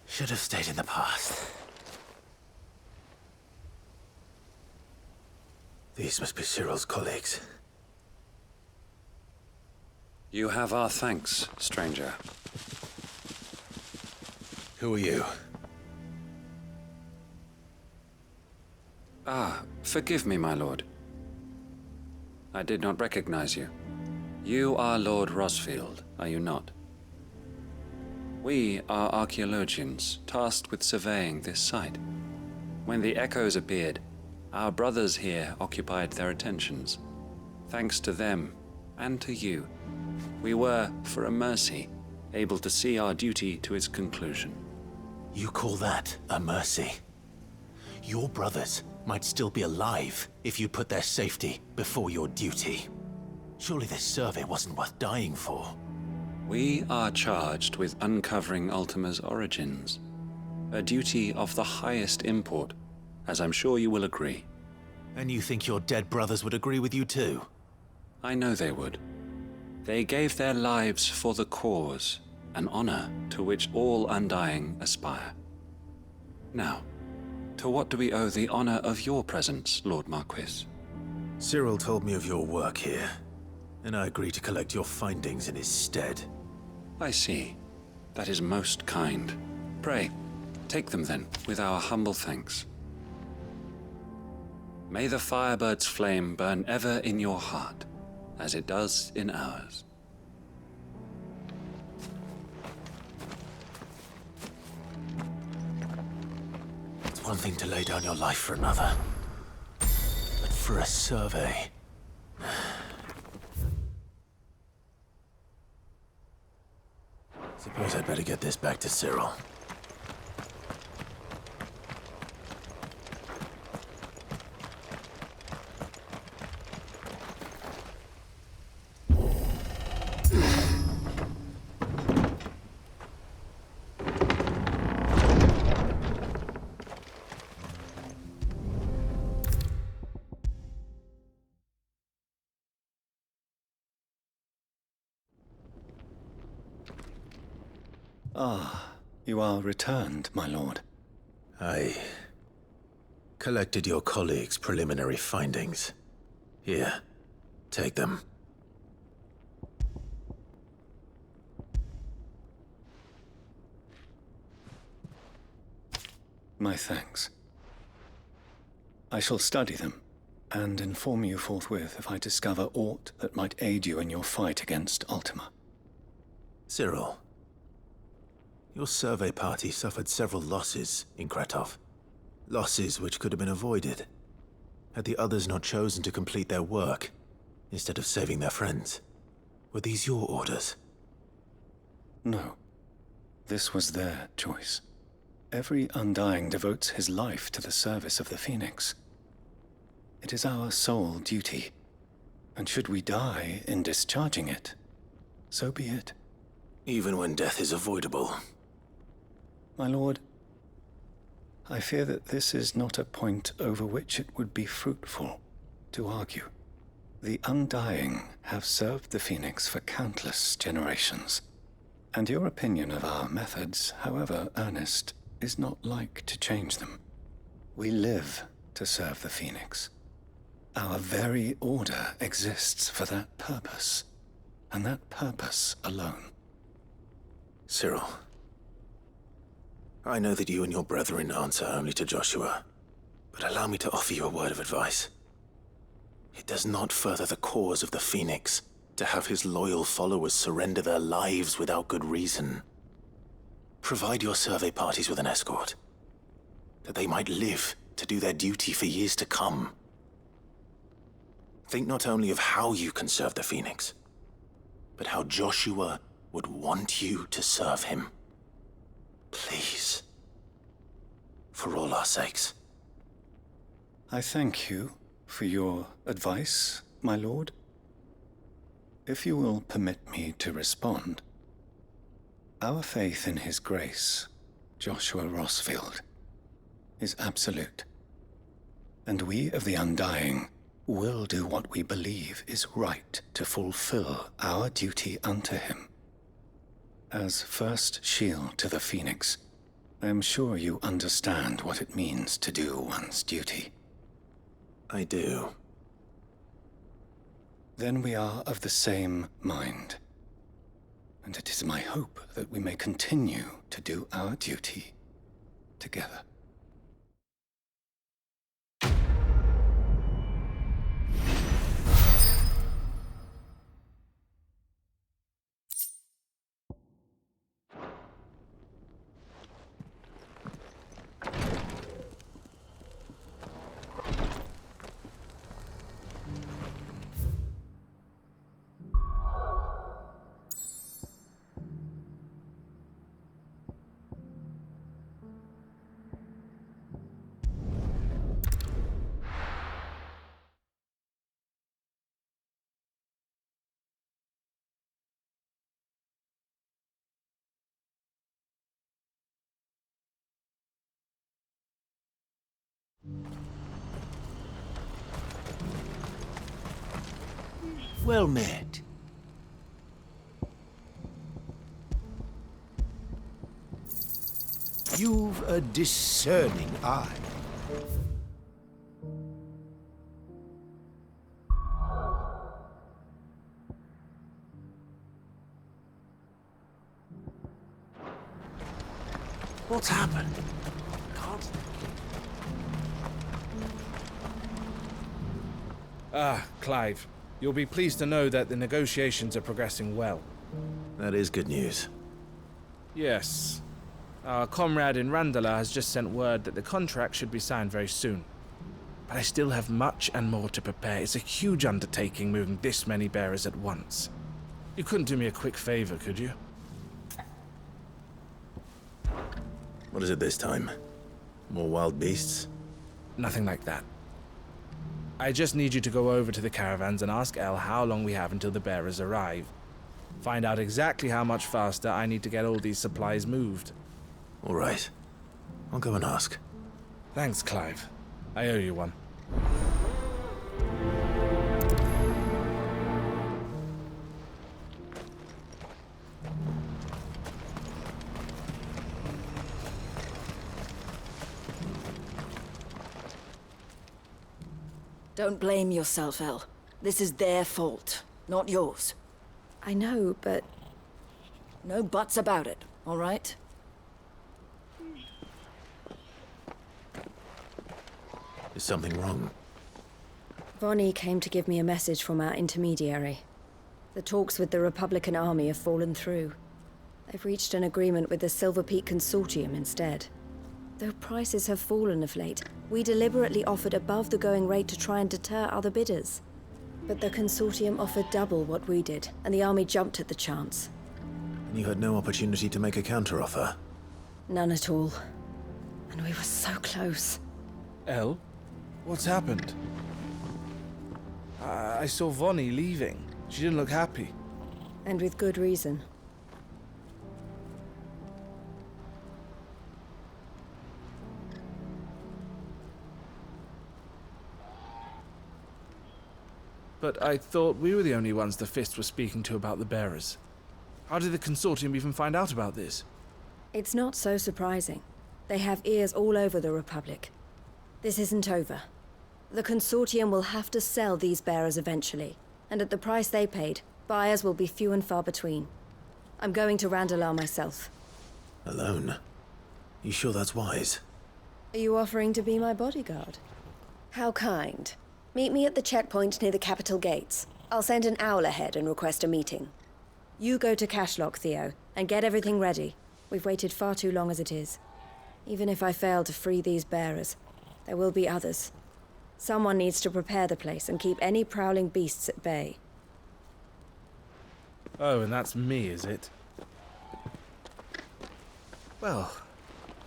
Should have stayed in the past. These must be Cyril's colleagues. You have our thanks, stranger. Who are you? Ah, forgive me, my lord. I did not recognize you. You are Lord Rosfield, are you not? We are archaeologians, tasked with surveying this site. When the echoes appeared, our brothers here occupied their attentions. Thanks to them, and to you, we were, for a mercy, able to see our duty to its conclusion. You call that a mercy? Your brothers might still be alive if you put their safety before your duty. Surely this survey wasn't worth dying for. We are charged with uncovering Ultima's origins. A duty of the highest import, as I'm sure you will agree. And you think your dead brothers would agree with you too? I know they would. They gave their lives for the cause, an honor to which all Undying aspire. Now, to what do we owe the honor of your presence, Lord Marquis? Cyril told me of your work here, and I agreed to collect your findings in his stead. I see. That is most kind. Pray, take them then, with our humble thanks. May the Firebird's flame burn ever in your heart, as it does in ours. It's one thing to lay down your life for another, but for a survey... Suppose I'd better get this back to Cyril. Ah, you are returned, my lord. I collected your colleagues' preliminary findings. Here, take them. My thanks. I shall study them, and inform you forthwith if I discover aught that might aid you in your fight against Ultima. Cyril, Your survey party suffered several losses in Kretov. Losses which could have been avoided, had the others not chosen to complete their work, instead of saving their friends. Were these your orders? No. This was their choice. Every Undying devotes his life to the service of the Phoenix. It is our sole duty, and should we die in discharging it, so be it. Even when death is avoidable. My lord, I fear that this is not a point over which it would be fruitful to argue. The Undying have served the Phoenix for countless generations, and your opinion of our methods, however earnest, is not like to change them. We live to serve the Phoenix. Our very order exists for that purpose, and that purpose alone. Cyril, I know that you and your brethren answer only to Joshua, but allow me to offer you a word of advice. It does not further the cause of the Phoenix to have his loyal followers surrender their lives without good reason. Provide your survey parties with an escort, that they might live to do their duty for years to come. Think not only of how you can serve the Phoenix, but how Joshua would want you to serve him. Please. For all our sakes. I thank you for your advice, my lord. If you will permit me to respond, our faith in his grace, Joshua Rossfield, is absolute. And we of the Undying will do what we believe is right to fulfill our duty unto him. As first shield to the Phoenix, I am sure you understand what it means to do one's duty. I do. Then we are of the same mind. And it is my hope that we may continue to do our duty together. Well met. You've a discerning eye. What's happened? Clive. You'll be pleased to know that the negotiations are progressing well. That is good news. Yes. Our comrade in Randala has just sent word that the contract should be signed very soon. But I still have much and more to prepare. It's a huge undertaking moving this many bearers at once. You couldn't do me a quick favor, could you? What is it this time? More wild beasts? Nothing like that. I just need you to go over to the caravans and ask El how long we have until the bearers arrive. Find out exactly how much faster I need to get all these supplies moved. All right. I'll go and ask. Thanks, Clive. I owe you one. Don't blame yourself, El. This is their fault, not yours. I know, but... No buts about it, all right? Is something wrong? Vonnie came to give me a message from our intermediary. The talks with the Republican army have fallen through. They've reached an agreement with the Silver Peak Consortium instead. Though prices have fallen of late, we deliberately offered above the going rate to try and deter other bidders. But the Consortium offered double what we did, and the army jumped at the chance. And you had no opportunity to make a counteroffer? None at all. And we were so close. Elle? What's happened? I saw Vonnie leaving. She didn't look happy. And with good reason. But I thought we were the only ones the Fist were speaking to about the bearers. How did the Consortium even find out about this? It's not so surprising. They have ears all over the Republic. This isn't over. The Consortium will have to sell these bearers eventually, and at the price they paid, buyers will be few and far between. I'm going to Randalar myself. Alone? You sure that's wise? Are you offering to be my bodyguard? How kind. Meet me at the checkpoint near the capital gates. I'll send an owl ahead and request a meeting. You go to Cashlock, Theo, and get everything ready. We've waited far too long as it is. Even if I fail to free these bearers, there will be others. Someone needs to prepare the place and keep any prowling beasts at bay. Oh, and that's me, is it? Well,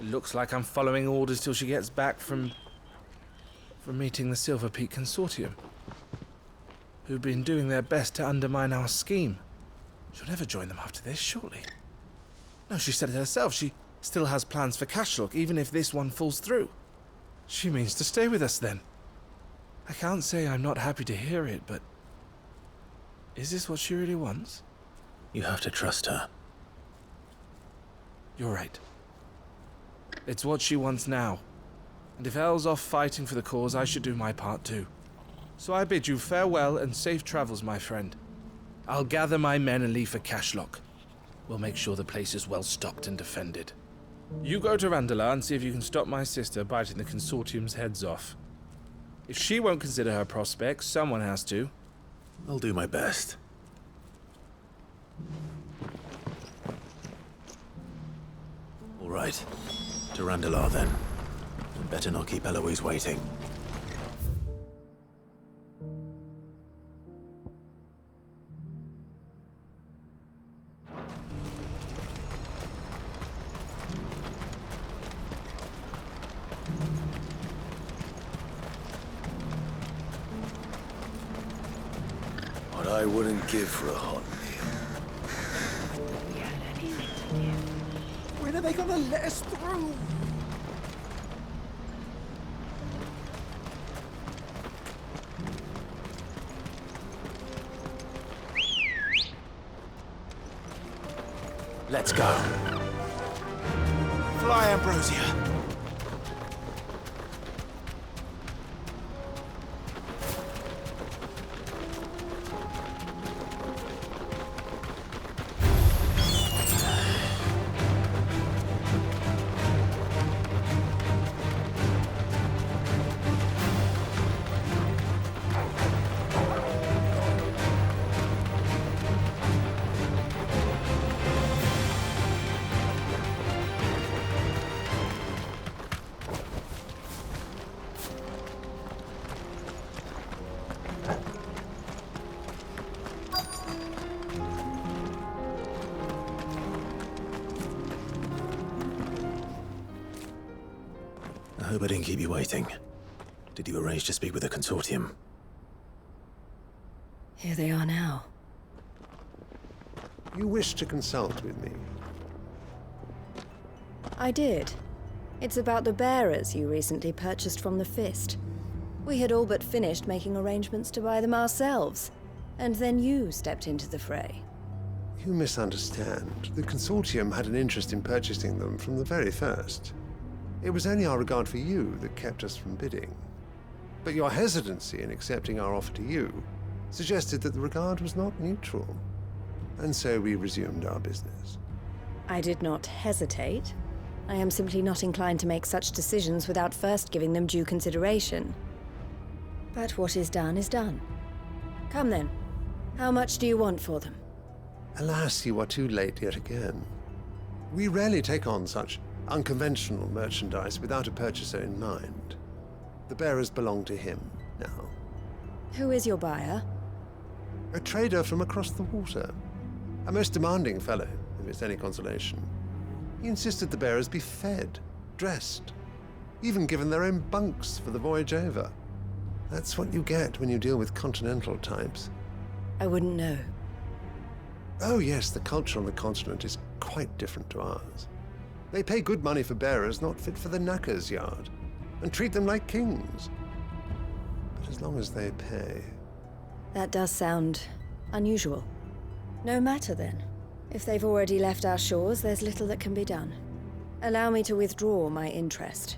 it looks like I'm following orders till she gets back from meeting the Silver Peak Consortium, who've been doing their best to undermine our scheme. She'll never join them after this, surely. No, she said it herself. She still has plans for Cashlock, even if this one falls through. She means to stay with us, then. I can't say I'm not happy to hear it, but... is this what she really wants? You have to trust her. You're right. It's what she wants now. And if Elle's off fighting for the cause, I should do my part too. So I bid you farewell and safe travels, my friend. I'll gather my men and leave for Cashlock. We'll make sure the place is well stocked and defended. You go to Randalar and see if you can stop my sister biting the Consortium's heads off. If she won't consider her prospects, someone has to. I'll do my best. All right. To Randalar, then. And better not keep Eloise waiting. What I wouldn't give for a hot meal. When are they gonna let us through? Let's go. Fly, Ambrosia. I hope I didn't keep you waiting. Did you arrange to speak with the Consortium? Here they are now. You wish to consult with me? I did. It's about the bearers you recently purchased from the Fist. We had all but finished making arrangements to buy them ourselves, and then you stepped into the fray. You misunderstand. The Consortium had an interest in purchasing them from the very first. It was only our regard for you that kept us from bidding. But your hesitancy in accepting our offer to you suggested that the regard was not mutual. And so we resumed our business. I did not hesitate. I am simply not inclined to make such decisions without first giving them due consideration. But what is done is done. Come then. How much do you want for them? Alas, you are too late yet again. We rarely take on such unconventional merchandise without a purchaser in mind. The bearers belong to him now. Who is your buyer? A trader from across the water. A most demanding fellow, if it's any consolation. He insisted the bearers be fed, dressed, even given their own bunks for the voyage over. That's what you get when you deal with continental types. I wouldn't know. Oh yes, the culture on the continent is quite different to ours. They pay good money for bearers not fit for the knacker's yard, and treat them like kings. But as long as they pay... That does sound unusual. No matter then. If they've already left our shores, there's little that can be done. Allow me to withdraw my interest.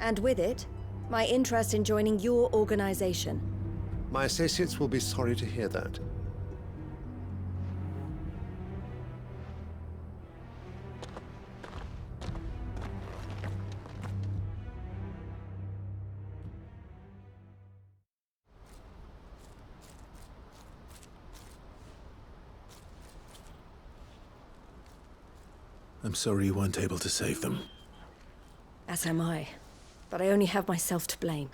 And with it, my interest in joining your organization. My associates will be sorry to hear that. I'm sorry you weren't able to save them. As am I. But I only have myself to blame.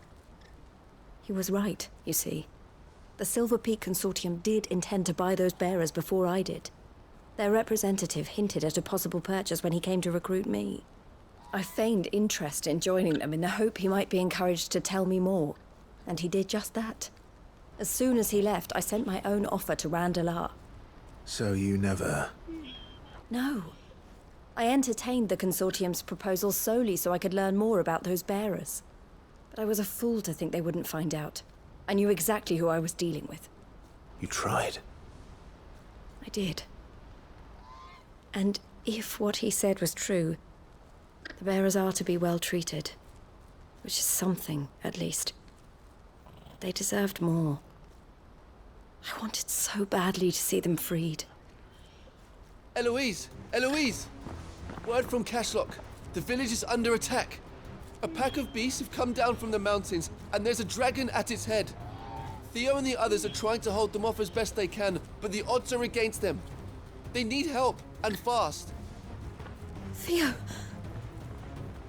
He was right, you see. The Silver Peak Consortium did intend to buy those bearers before I did. Their representative hinted at a possible purchase when he came to recruit me. I feigned interest in joining them in the hope he might be encouraged to tell me more, and he did just that. As soon as he left, I sent my own offer to Randalar. So you never... No. I entertained the Consortium's proposal solely so I could learn more about those bearers. But I was a fool to think they wouldn't find out. I knew exactly who I was dealing with. You tried. I did. And if what he said was true, the bearers are to be well treated. Which is something, at least. They deserved more. I wanted so badly to see them freed. Eloise! Eloise! Word from Cashlock. The village is under attack. A pack of beasts have come down from the mountains, and there's a dragon at its head. Theo and the others are trying to hold them off as best they can, but the odds are against them. They need help, and fast. Theo!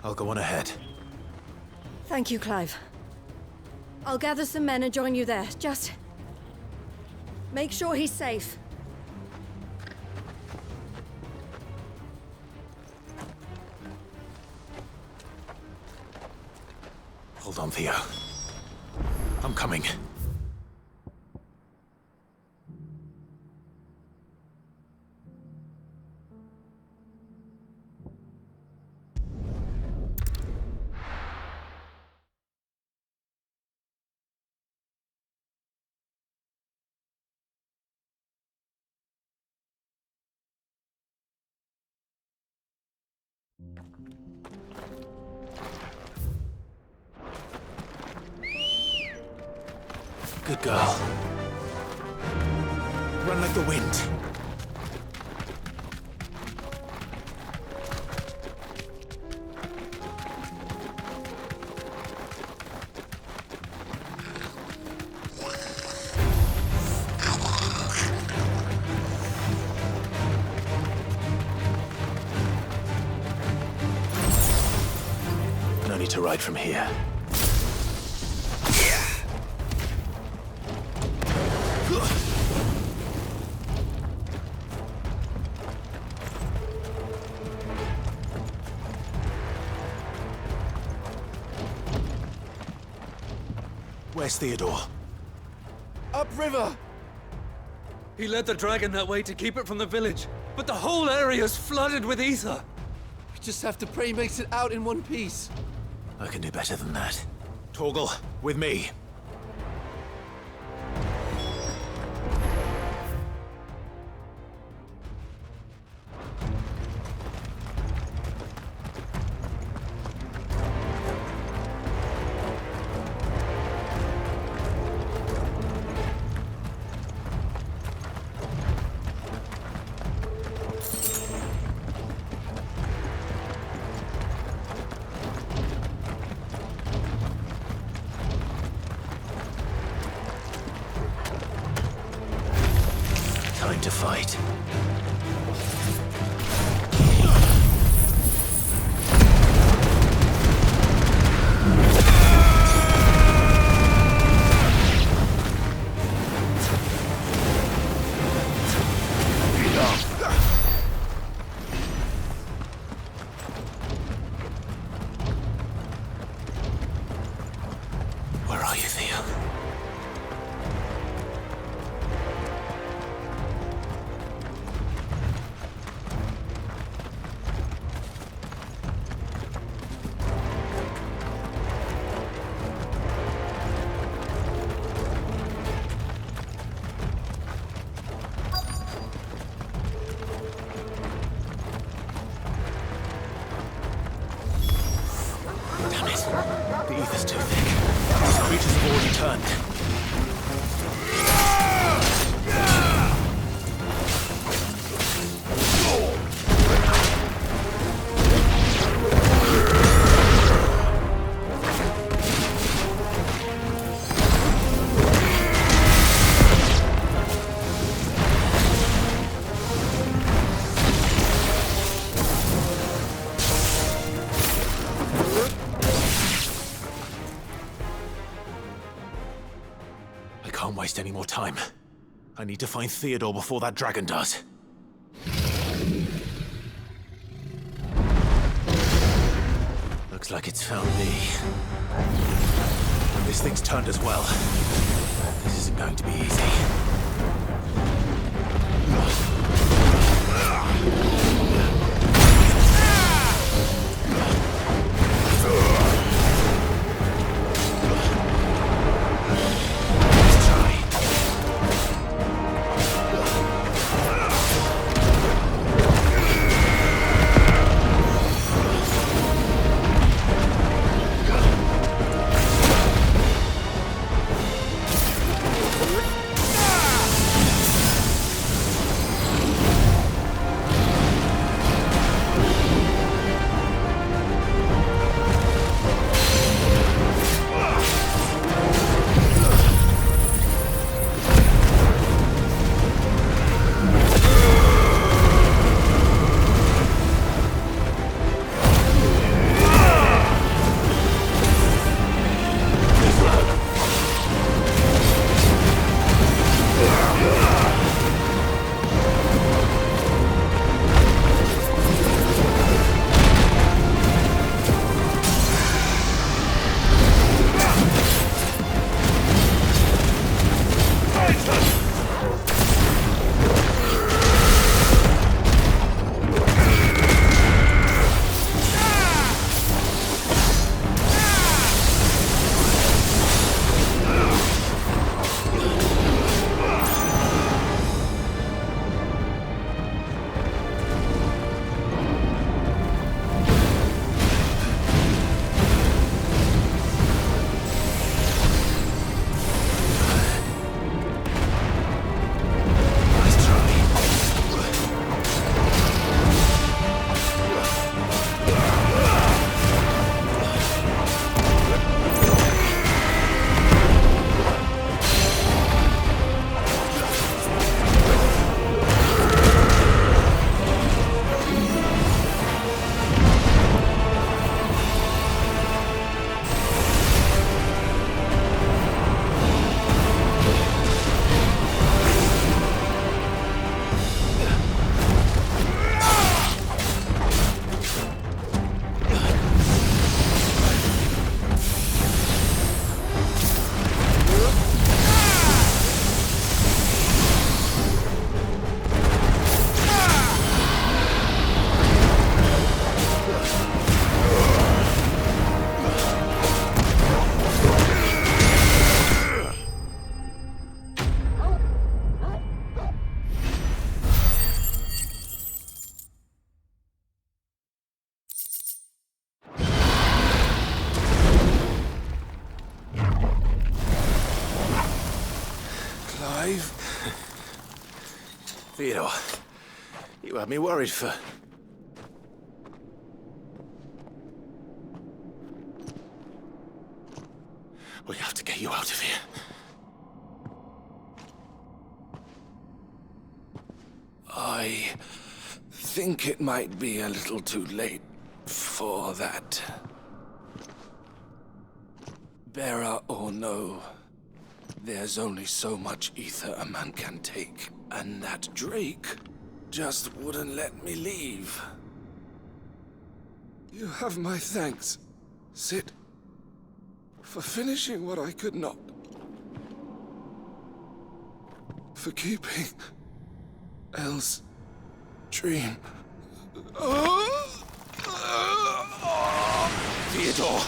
I'll go on ahead. Thank you, Clive. I'll gather some men and join you there. Just... make sure he's safe. Hold on, Theo. I'm coming. Good girl. Run like the wind. No need to ride from here. Where's Theodore? Upriver! He led the dragon that way to keep it from the village, but the whole area's flooded with ether. We just have to pray he makes it out in one piece. I can do better than that. Torgal, with me. Time to fight. I can't waste any more time. I need to find Theodore before that dragon does. Looks like it's found me. And this thing's turned as well. This isn't going to be easy. Theodore, you had me worried for... We have to get you out of here. I think it might be a little too late for that. Bearer or no, there's only so much ether a man can take, and that Drake just wouldn't let me leave. You have my thanks, Sid, for finishing what I could not. For keeping Elle's dream. Theodore!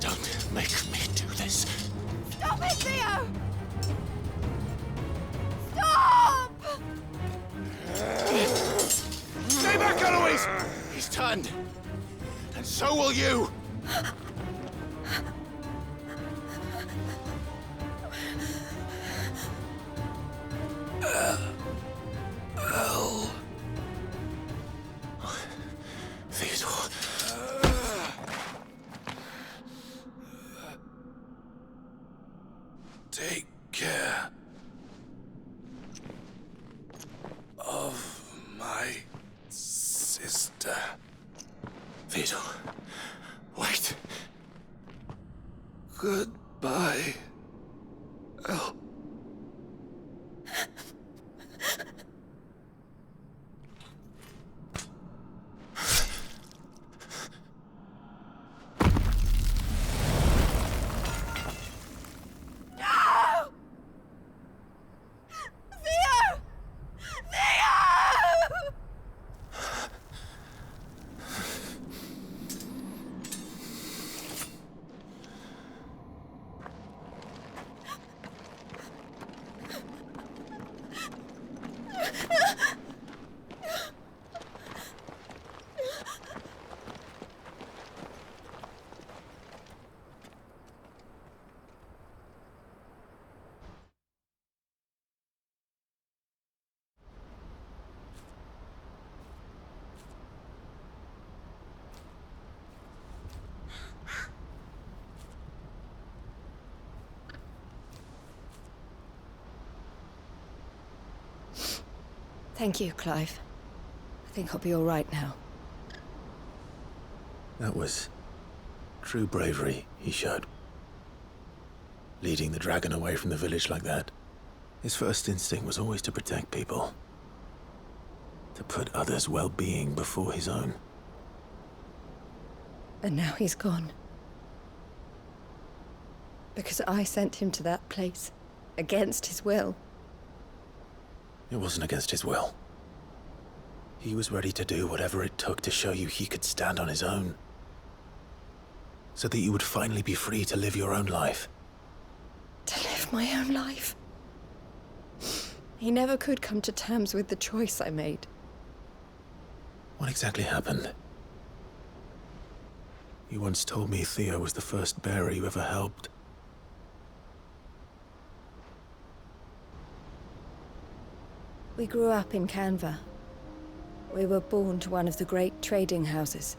Don't make me do this. Stop it, Theo! Stop! Stay back, Eloise! He's turned. And so will you! Thank you, Clive. I think I'll be all right now. That was true bravery he showed. Leading the dragon away from the village like that. His first instinct was always to protect people. To put others' well-being before his own. And now he's gone. Because I sent him to that place. Against his will. It wasn't against his will. He was ready to do whatever it took to show you he could stand on his own. So that you would finally be free to live your own life. To live my own life. He never could come to terms with the choice I made. What exactly happened? You once told me Theo was the first bearer you ever helped. We grew up in Canva. We were born to one of the great trading houses.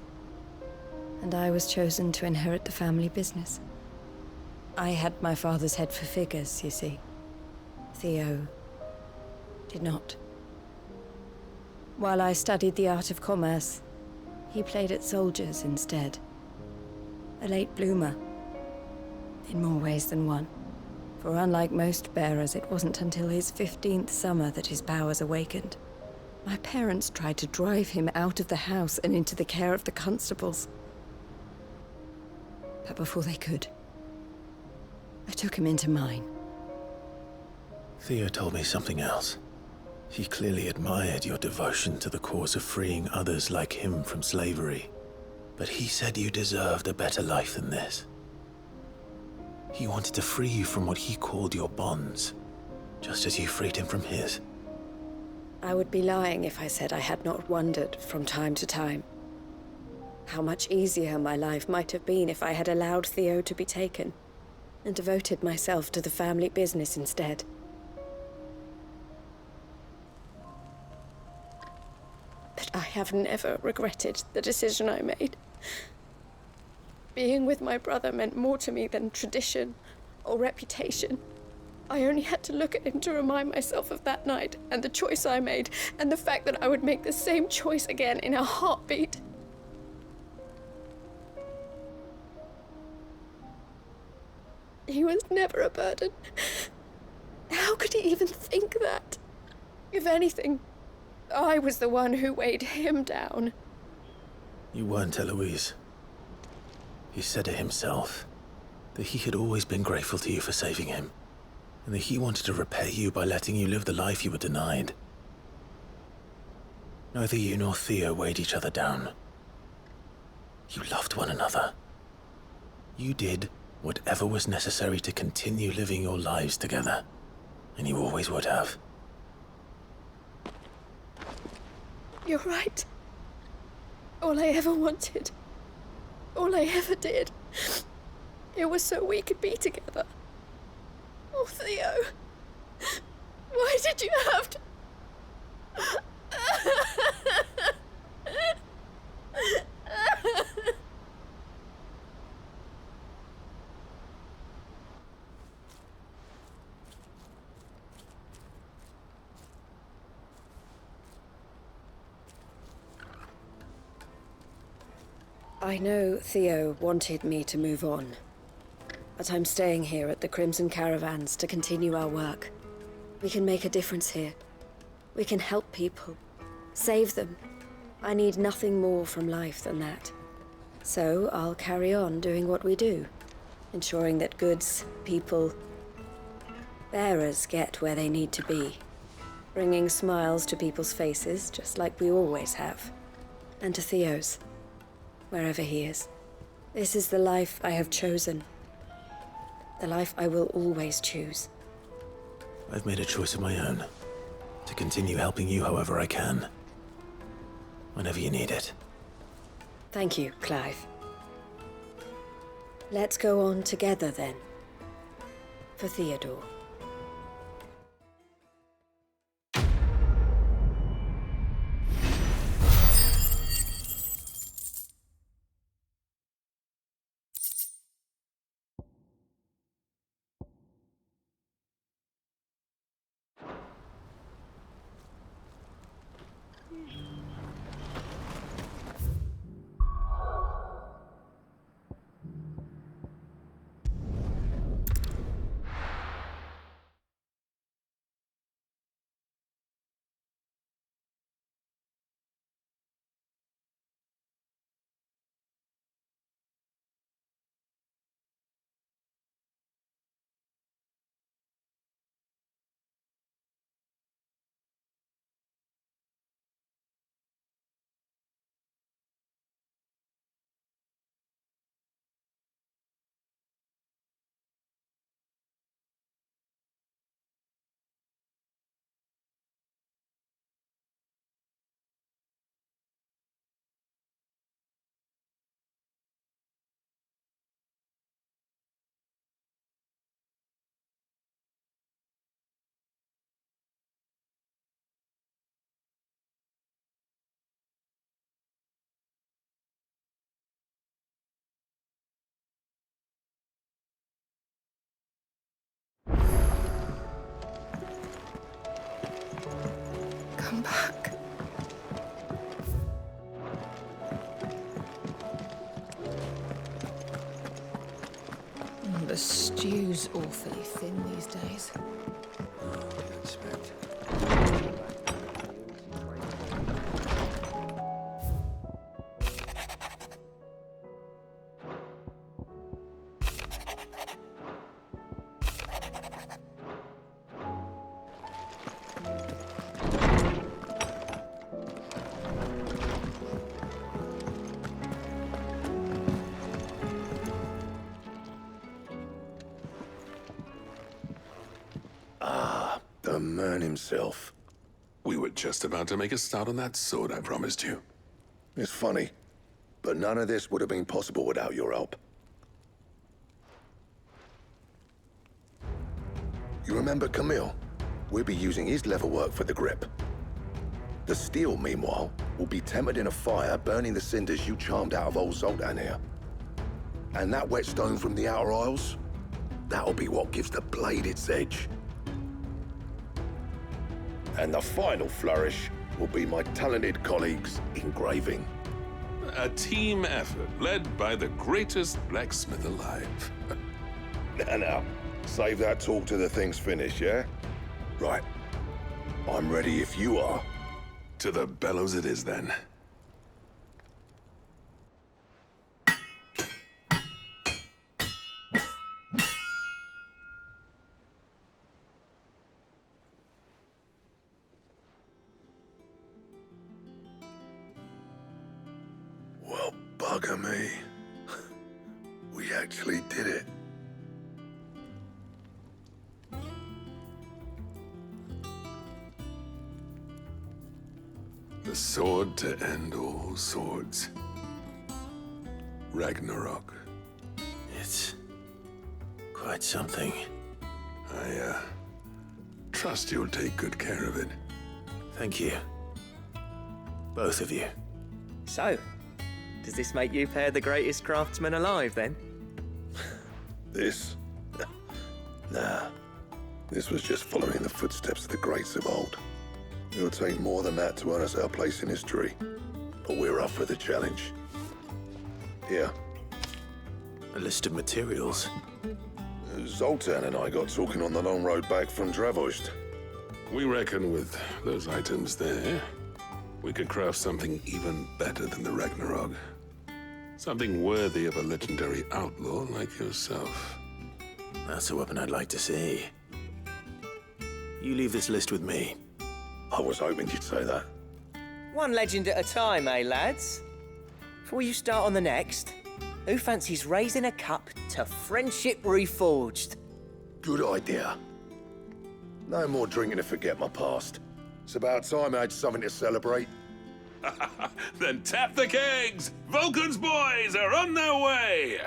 And I was chosen to inherit the family business. I had my father's head for figures, you see. Theo did not. While I studied the art of commerce, he played at soldiers instead. A late bloomer. In more ways than one. For unlike most bearers, it wasn't until his 15th summer that his powers awakened. My parents tried to drive him out of the house and into the care of the constables. But before they could, I took him into mine. Theo told me something else. He clearly admired your devotion to the cause of freeing others like him from slavery. But he said you deserved a better life than this. He wanted to free you from what he called your bonds, just as you freed him from his. I would be lying if I said I had not wondered from time to time how much easier my life might have been if I had allowed Theo to be taken and devoted myself to the family business instead. But I have never regretted the decision I made. Being with my brother meant more to me than tradition or reputation. I only had to look at him to remind myself of that night and the choice I made and the fact that I would make the same choice again in a heartbeat. He was never a burden. How could he even think that? If anything, I was the one who weighed him down. You weren't, Eloise. He said it himself, that he had always been grateful to you for saving him, and that he wanted to repay you by letting you live the life you were denied. Neither you nor Theo weighed each other down. You loved one another. You did whatever was necessary to continue living your lives together, and you always would have. You're right. All I ever wanted, all I ever did, it was so we could be together. Oh, Theo, why did you have to... I know Theo wanted me to move on, but I'm staying here at the Crimson Caravans to continue our work. We can make a difference here. We can help people, save them. I need nothing more from life than that. So I'll carry on doing what we do, ensuring that goods, people, bearers get where they need to be, bringing smiles to people's faces just like we always have, and to Theo's. Wherever he is. This is the life I have chosen. The life I will always choose. I've made a choice of my own. To continue helping you however I can. Whenever you need it. Thank you, Clive. Let's go on together then. For Theodore. Come back. The stew's awfully thin these days. The man himself. We were just about to make a start on that sword I promised you. It's funny, but none of this would have been possible without your help. You remember Camille? We'll be using his leather work for the grip. The steel, meanwhile, will be tempered in a fire, burning the cinders you charmed out of old Zoltan here. And that whetstone from the Outer Isles, that'll be what gives the blade its edge. And the final flourish will be my talented colleagues' engraving. A team effort led by the greatest blacksmith alive. Now, save that talk till the thing's finished, yeah? Right. I'm ready if you are. To the bellows it is, then. Well, bugger me. We actually did it. The sword to end all swords. Ragnarok. It's quite something. I trust you'll take good care of it. Thank you. Both of you. So, does this make you pair the greatest craftsman alive, then? This? Nah. This was just following the footsteps of the greats of old. It'll take more than that to earn us our place in history. But we're up for the challenge. Here. A list of materials. Zoltan and I got talking on the long road back from Dravost. We reckon with those items there, we could craft something even better than the Ragnarok. Something worthy of a legendary outlaw like yourself. That's a weapon I'd like to see. You leave this list with me. I was hoping you'd say that. One legend at a time, eh, lads? Before you start on the next, who fancies raising a cup to friendship reforged? Good idea. No more drinking to forget my past. It's about time I had something to celebrate. Then tap the kegs! Vulcan's boys are on their way!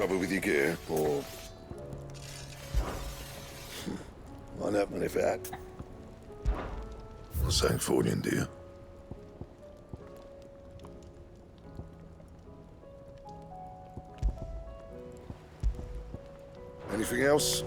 Trouble with your gear, or... Might happen if it had. Not saying fortune, do you? Anything else?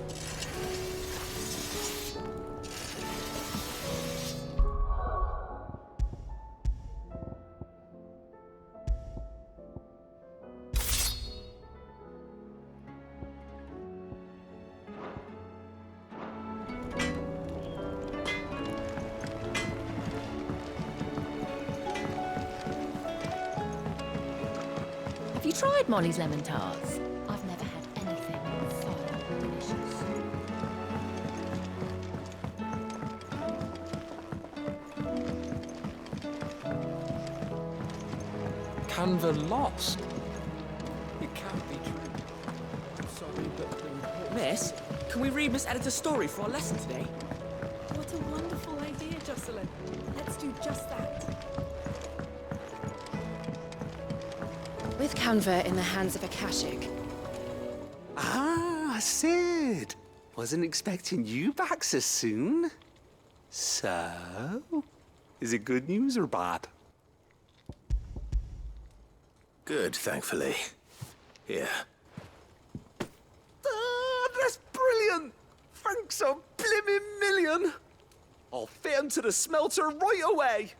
Have you tried Molly's lemon tarts? I've never had anything so delicious. Canva lost. It can't be true. I'm sorry, but... Miss, can we read Miss Editor's story for our lesson today? What a wonderful idea, Jocelyn. Let's do just that. With Canva in the hands of Akashic. Ah, Sid. Wasn't expecting you back so soon. So, is it good news or bad? Good, thankfully. Here. Ah, that's brilliant! Thanks a blimmin' million! I'll fit 'em to the smelter right away!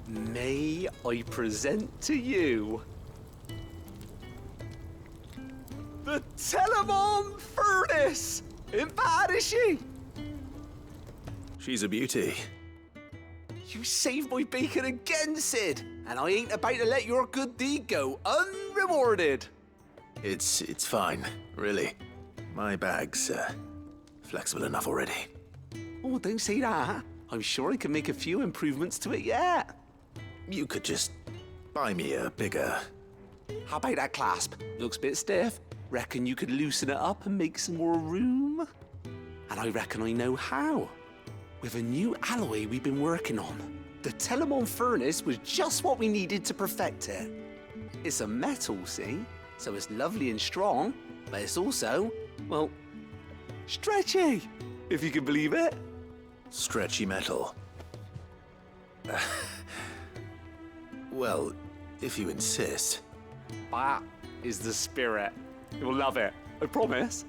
May I present to you the Telemon Furnace! Ain't bad, is she? She's a beauty. You saved my bacon again, Sid, and I ain't about to let your good deed go unrewarded. It's fine, really. My bag's flexible enough already. Oh, don't say that. I'm sure I can make a few improvements to it yet. You could just buy me a bigger... How about that clasp? Looks a bit stiff. Reckon you could loosen it up and make some more room? And I reckon I know how. With a new alloy we've been working on. The Telemon Furnace was just what we needed to perfect it. It's a metal, see? So it's lovely and strong, but it's also, well, stretchy, if you can believe it. Stretchy metal. Well, if you insist. That is the spirit. You'll love it, I promise.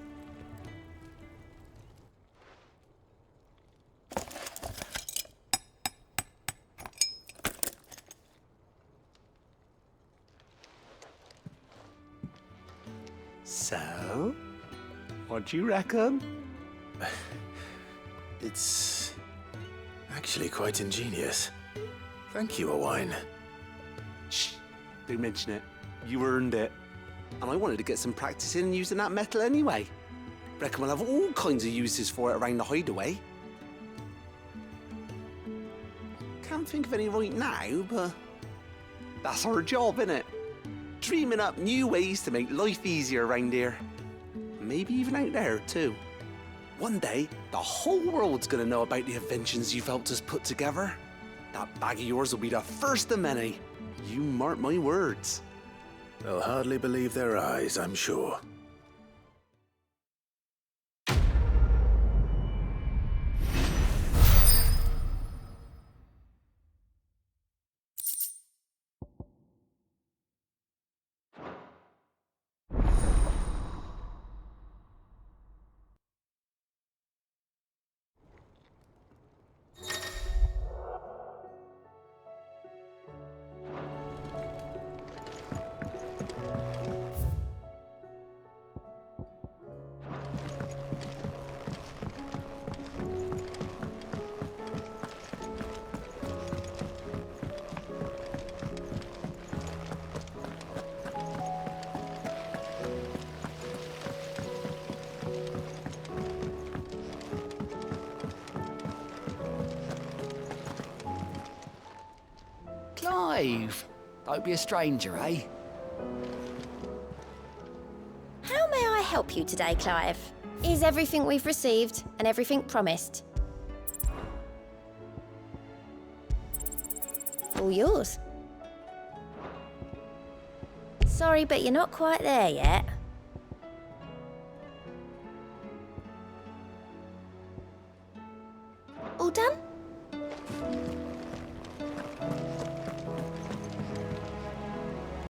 So, what do you reckon? It's actually quite ingenious. Thank you, Owain. Shh, don't mention it. You earned it. And I wanted to get some practice in using that metal anyway. Reckon we'll have all kinds of uses for it around the hideaway. Can't think of any right now, but that's our job, innit? Dreaming up new ways to make life easier around here. Maybe even out there, too. One day, the whole world's gonna know about the inventions you've helped us put together. That bag of yours will be the first of many. You mark my words. They'll hardly believe their eyes, I'm sure. Clive, don't be a stranger, eh? help you today, Clive? Is everything we've received and everything promised? All yours. Sorry, but you're not quite there yet. All done?